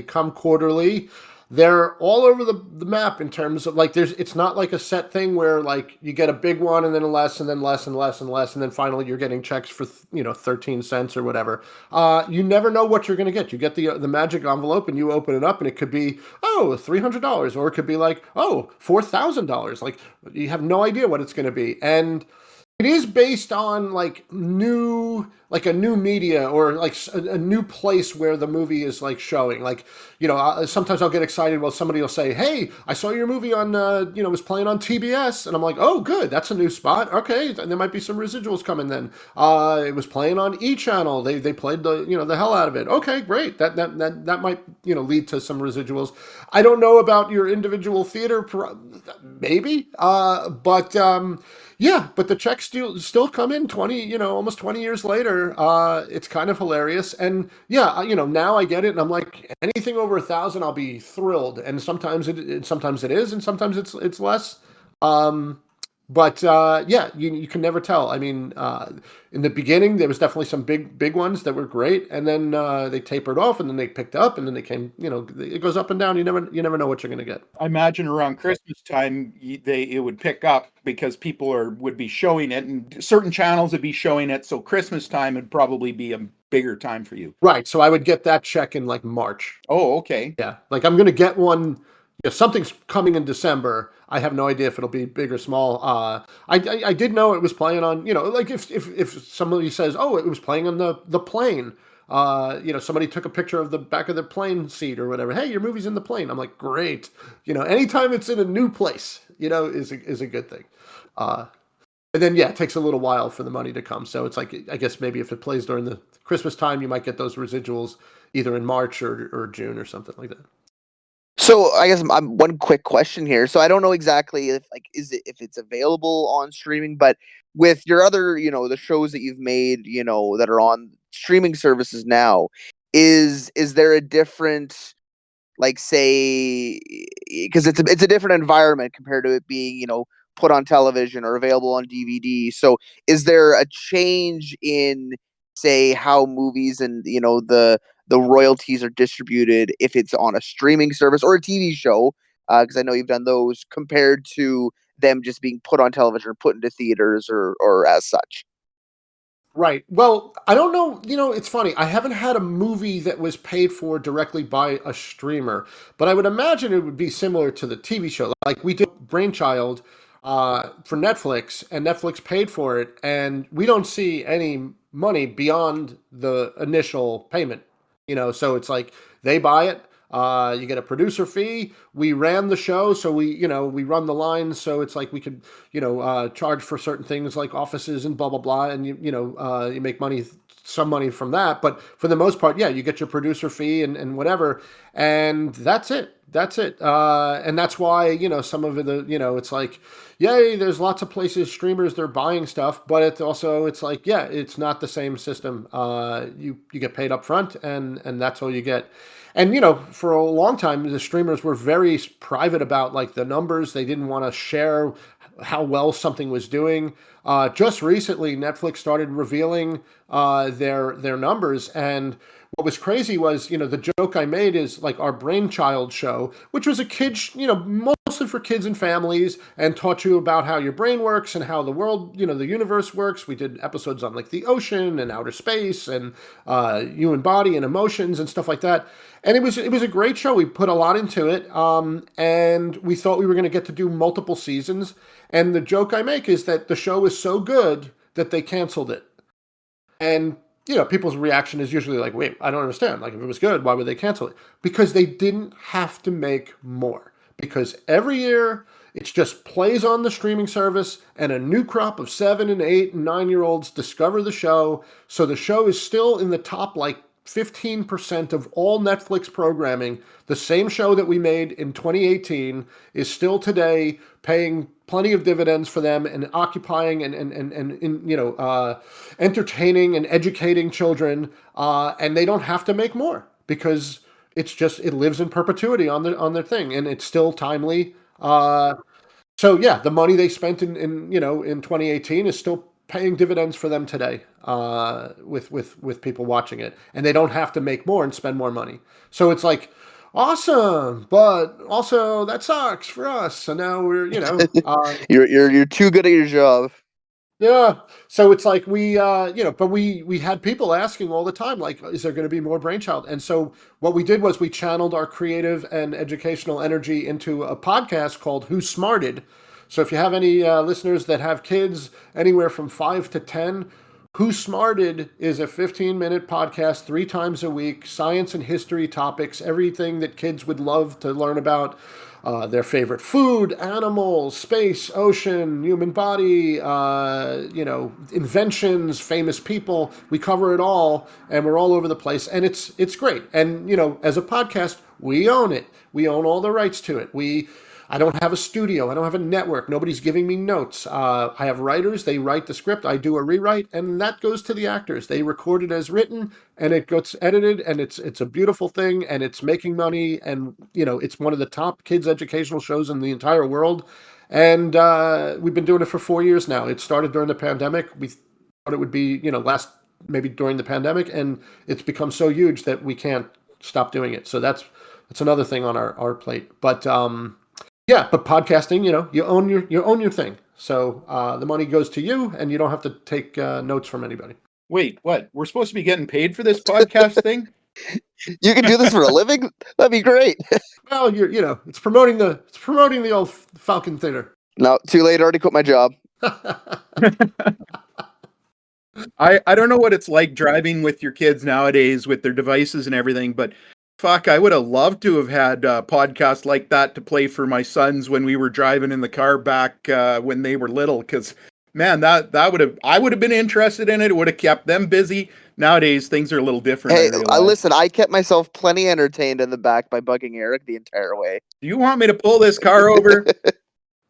come quarterly. They're all over the map in terms of like it's not like a set thing where like you get a big one and then less and then less and less and less and then finally you're getting checks for 13 cents or whatever. You never know what you're going to get. You get the magic envelope and you open it up and it could be $300, or it could be like $4,000. Like you have no idea what it's going to be. And it is based on like a new media, or like a new place where the movie is like showing. Like, sometimes I'll get excited. Well, somebody will say, "Hey, I saw your movie on, was playing on TBS," and I'm like, "Oh, good, that's a new spot. Okay, and there might be some residuals coming then." It was playing on E Channel. They played the hell out of it. Okay, great. That might lead to some residuals. I don't know about your individual theater, maybe, but. Yeah, but the checks still come in almost 20 years later. It's kind of hilarious. And yeah, now I get it and I'm like, anything over 1,000, I'll be thrilled. And sometimes it is, and sometimes it's less. But yeah, you can never tell. I mean, in the beginning, there was definitely some big ones that were great, and then they tapered off, and then they picked up, and then they came. It goes up and down. You never know what you're going to get. I imagine around Christmas time, it would pick up because people would be showing it, and certain channels would be showing it. So Christmas time would probably be a bigger time for you. Right. So I would get that check in like March. Oh, okay. Yeah. Like I'm going to get one. If something's coming in December, I have no idea if it'll be big or small. I did know it was playing on, like if somebody says, oh, it was playing on the plane. Somebody took a picture of the back of the plane seat or whatever. Hey, your movie's in the plane. I'm like, great. Anytime it's in a new place, is a good thing. And then, yeah, it takes a little while for the money to come. So it's like, I guess maybe if it plays during the Christmas time, you might get those residuals either in March or June or something like that. So I guess one quick question here. So I don't know exactly if it's available on streaming, but with your other, the shows that you've made, that are on streaming services now, is there a different, like, say, because it's a different environment compared to it being, put on television or available on DVD. So is there a change in, say, how movies and the royalties are distributed if it's on a streaming service or a TV show? Because I know you've done those, compared to them just being put on television or put into theaters or as such. Right. Well, I don't know. It's funny. I haven't had a movie that was paid for directly by a streamer, but I would imagine it would be similar to the TV show. Like we did Brainchild for Netflix, and Netflix paid for it, and we don't see any money beyond the initial payment. So it's like they buy it. You get a producer fee. We ran the show, so we run the lines. So it's like we could, charge for certain things like offices and blah blah blah, and you make some money from that. But for the most part, yeah, you get your producer fee and whatever, and that's it. And that's why some of it, it's like, yay, there's lots of places, streamers, they're buying stuff, but it's like, yeah, it's not the same system. You get paid up front, and that's all you get. And, for a long time, the streamers were very private about like the numbers. They didn't want to share how well something was doing. Just recently, Netflix started revealing their numbers. And what was crazy was, the joke I made is like our Brainchild show, which was a kid's, mostly for kids and families, and taught you about how your brain works and how the world, the universe works. We did episodes on like the ocean and outer space and human body and emotions and stuff like that. And it was a great show. We put a lot into it, and we thought we were going to get to do multiple seasons. And the joke I make is that the show is so good that they canceled it. And people's reaction is usually like, wait, I don't understand. Like, if it was good, why would they cancel it? Because they didn't have to make more. Because every year It just plays on the streaming service, and a new crop of 7 and 8 and 9-year-olds discover the show. So the show is still in the top like 15% of all Netflix programming. The same show that we made in 2018 is still today paying plenty of dividends for them and occupying and entertaining and educating children, and they don't have to make more because it lives in perpetuity on their thing, and it's still timely. So yeah, the money they spent in 2018 is still paying dividends for them today, with people watching it, and they don't have to make more and spend more money. So it's like awesome, but also that sucks for us. So now we're You're too good at your job. yeah. So it's like but we had people asking all the time, like, is there going to be more Brainchild? And so what we did was we channeled our creative and educational energy into a podcast called Who Smarted. So if you have any listeners that have kids anywhere from 5 to 10, Who Smarted is a 15-minute podcast 3 times a week, science and history topics, everything that kids would love to learn about. Their favorite food, animals, space, ocean, human body, inventions, famous people. We cover it all, and we're all over the place, and it's great. And as a podcast, we own it. We own all the rights to it. I don't have a studio. I don't have a network. Nobody's giving me notes. I have writers. They write the script. I do a rewrite, and that goes to the actors. They record it as written, and it gets edited, and it's a beautiful thing, and it's making money, and it's one of the top kids educational shows in the entire world. And we've been doing it for 4 years now. It started during the pandemic. We thought it would be last maybe during the pandemic, and it's become so huge that we can't stop doing it. So that's another thing on our plate. But yeah, but podcasting, you own your thing. So the money goes to you, and you don't have to take notes from anybody. Wait, what? We're supposed to be getting paid for this podcast thing? You can do this for a living? That'd be great. Well, it's promoting the old Falcon Theater. No, too late. Already quit my job. I don't know what it's like driving with your kids nowadays with their devices and everything, but fuck, I would have loved to have had a podcast like that to play for my sons when we were driving in the car back when they were little. Because man, I would have been interested in it. It would have kept them busy. Nowadays, things are a little different. Hey, listen, I kept myself plenty entertained in the back by bugging Eric the entire way. Do you want me to pull this car over?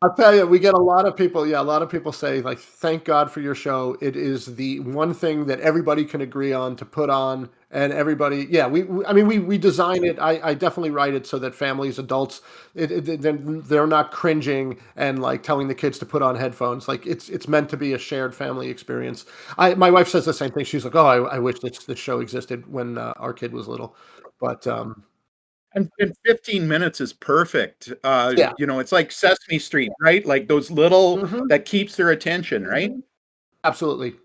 I'll tell you, we get a lot of people. Yeah, a lot of people say, like, thank God for your show. It is the one thing that everybody can agree on to put on, and everybody. Yeah, we design it. I definitely write it so that families, adults, they're not cringing and like telling the kids to put on headphones. Like it's meant to be a shared family experience. My wife says the same thing. She's like, oh, I wish this show existed when our kid was little, but. And 15 minutes is perfect. Yeah. It's like Sesame Street, right? Like those little that keeps their attention, right? Absolutely.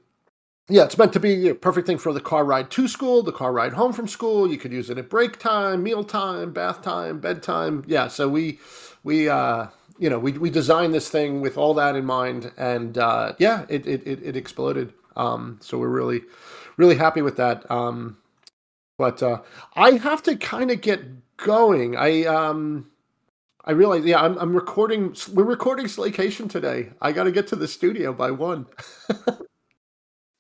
Yeah, it's meant to be a perfect thing for the car ride to school, the car ride home from school. You could use it at break time, meal time, bath time, bedtime. Yeah, so we designed this thing with all that in mind, and it exploded. So we're really, really happy with that. But I have to kind of get going. I realize, yeah, I'm recording. We're recording Slaycation today. I got to get to the studio by 1.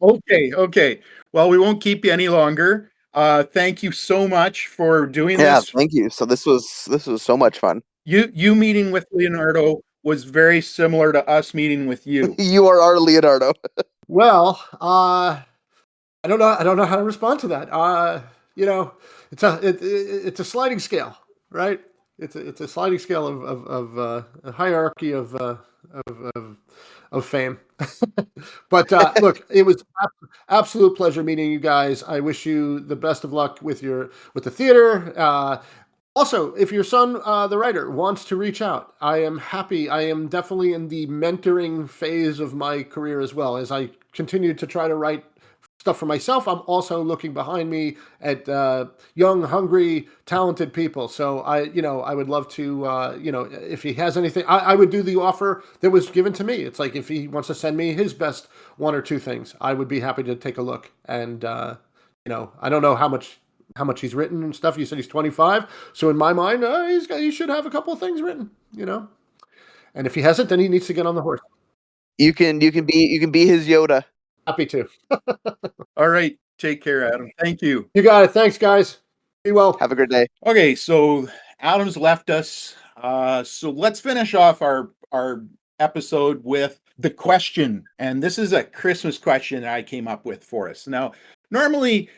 Okay. Well, we won't keep you any longer. Thank you so much for doing this. Yeah, thank you. So this was so much fun. You meeting with Leonardo was very similar to us meeting with you. You are our Leonardo. Well, I don't know how to respond to that. It's a sliding scale, right? It's a sliding scale of a hierarchy of fame. But look, it was absolute pleasure meeting you guys. I wish you the best of luck with the theater. Also, if your son, the writer, wants to reach out, I am happy. I am definitely in the mentoring phase of my career as well. As I continue to try to write stuff for myself, I'm also looking behind me at young, hungry, talented people. So I would love to, if he has anything, I would do the offer that was given to me. It's like if he wants to send me his best 1 or 2 things, I would be happy to take a look. And I don't know how much he's written and stuff. You said he's 25, so in my mind, he should have a couple of things written. And if he hasn't, then he needs to get on the horse. You can be his Yoda. Happy to. All right. Take care, Adam. Thank you. You got it. Thanks, guys. Be well. Have a good day. Okay, so Adam's left us. So let's finish off our episode with the question, and this is a Christmas question that I came up with for us. Now, normally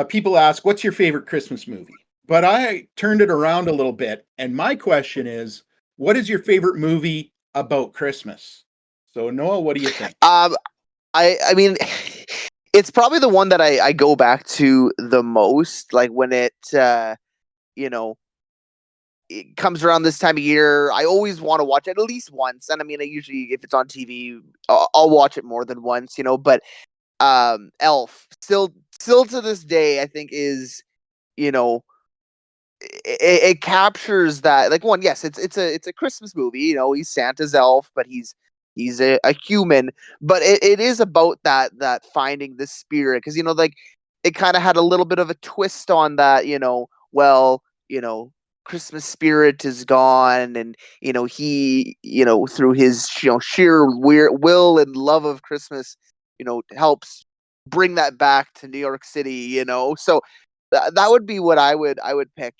people ask, "What's your favorite Christmas movie?" But I turned it around a little bit, and my question is, "What is your favorite movie about Christmas?" So, Noah, what do you think? I mean, it's probably the one that I go back to the most, like when it you know, it comes around this time of year. I always want to watch it at least once, and I mean, I usually, if it's on TV, I'll watch it more than once, but Elf still to this day, I think is, you know, it captures that, like, one, yes, it's a Christmas movie, he's Santa's elf, but he's a human, but it is about that finding the spirit, because like, it kind of had a little bit of a twist on that, well, Christmas spirit is gone, and he, through his sheer will and love of Christmas, helps bring that back to New York City, so that would be what I would pick.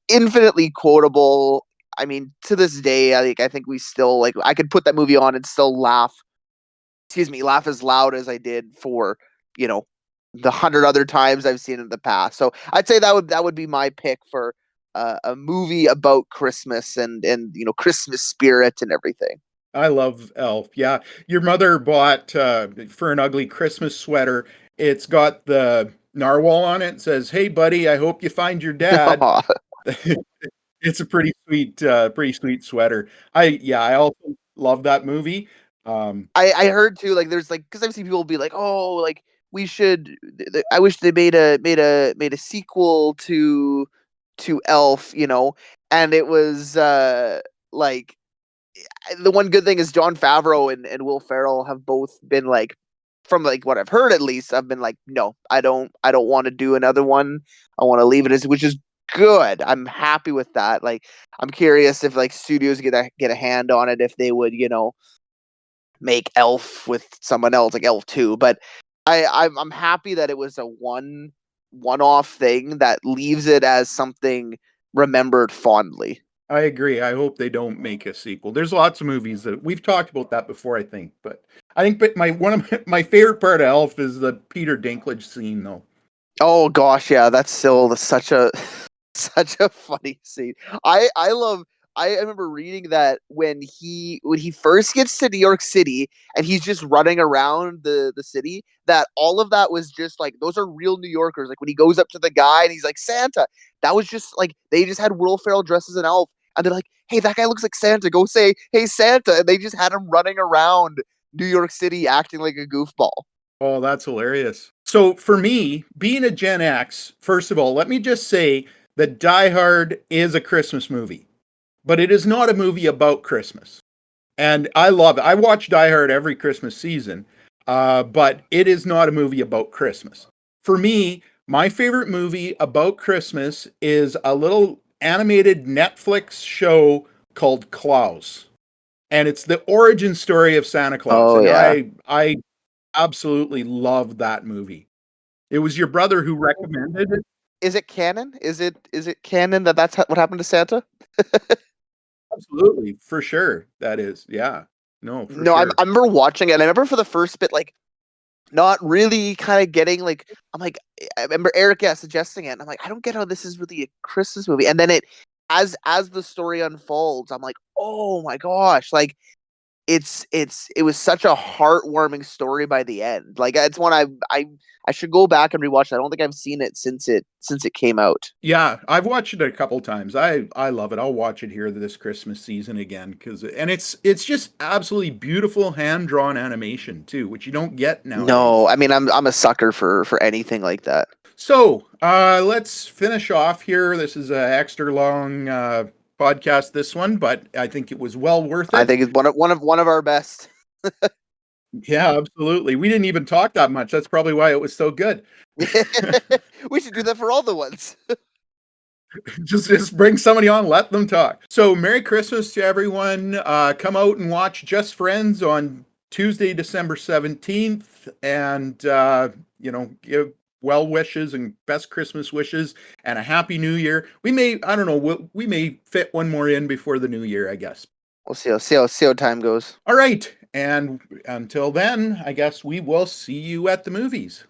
Infinitely quotable. I mean, to this day, I think we still, like, I could put that movie on and still laugh. Laugh as loud as I did for the 100 other times I've seen it in the past. So I'd say that would be my pick for a movie about Christmas and Christmas spirit and everything. I love Elf. Yeah, your mother bought for an ugly Christmas sweater. It's got the narwhal on it. It says, "Hey, buddy, I hope you find your dad." It's a pretty sweet sweater. I also love that movie. I heard too, like, there's, like, because I've seen people be like, oh, like, we should. I wish they made a sequel to Elf, and it was like, the one good thing is Jon Favreau and Will Ferrell have both been, like, from, like, what I've heard, at least, I've been like, no, I don't want to do another one. I want to leave it as, which is good. I'm happy with that. Like, I'm curious if, like, studios get a hand on it, if they would, make Elf with someone else, like Elf 2. But I'm happy that it was a one-off thing that leaves it as something remembered fondly. I agree. I hope they don't make a sequel. There's lots of movies that we've talked about that before, I think. But one of my favorite part of Elf is the Peter Dinklage scene, though. Oh gosh, yeah, that's still such a such a funny scene. I remember reading that when he first gets to New York City and he's just running around the city, that all of that was just like, those are real New Yorkers. Like, when he goes up to the guy and he's like, Santa, that was just like, they just had Will Ferrell dressed as an elf, and they're like, hey, that guy looks like Santa, go say, hey, Santa, and they just had him running around New York City acting like a goofball. Oh, that's hilarious. So for me, being a Gen X, first of all, let me just say that Die Hard is a Christmas movie, but it is not a movie about Christmas. And I love it. I watch Die Hard every Christmas season, but it is not a movie about Christmas. For me, my favorite movie about Christmas is a little animated Netflix show called Klaus. And it's the origin story of Santa Claus. Oh, And yeah. I absolutely love that movie. It was your brother who recommended it. Is it canon? Is it canon that that's what happened to Santa? Absolutely, for sure. That is, yeah. No, for No, sure. I remember watching it. And I remember for the first bit, like, not really kind of getting, like, I'm like, I remember Eric, suggesting it, and I'm like, I don't get how this is really a Christmas movie. And then as the story unfolds, I'm like, oh my gosh, like, it was such a heartwarming story by the end. Like, it's one I should go back and rewatch it. I don't think I've seen it since it came out. Yeah, I've watched it a couple times. I love it. I'll watch it here this Christmas season again and it's just absolutely beautiful hand-drawn animation too, which you don't get nowadays. No, I mean, I'm a sucker for anything like that. So, let's finish off here. This is an extra long podcast, this one, but I think it was well worth it. I think it's one of our best. Yeah, absolutely. We didn't even talk that much. That's probably why it was so good. We should do that for all the ones. Just bring somebody on, let them talk. So Merry Christmas to everyone. Come out and watch Just Friends on Tuesday, December 17th, and give well wishes and best Christmas wishes and a happy new year. We may, I don't know, we may fit one more in before the new year, I guess. We'll see how time goes. All right, and until then, I guess we will see you at the movies.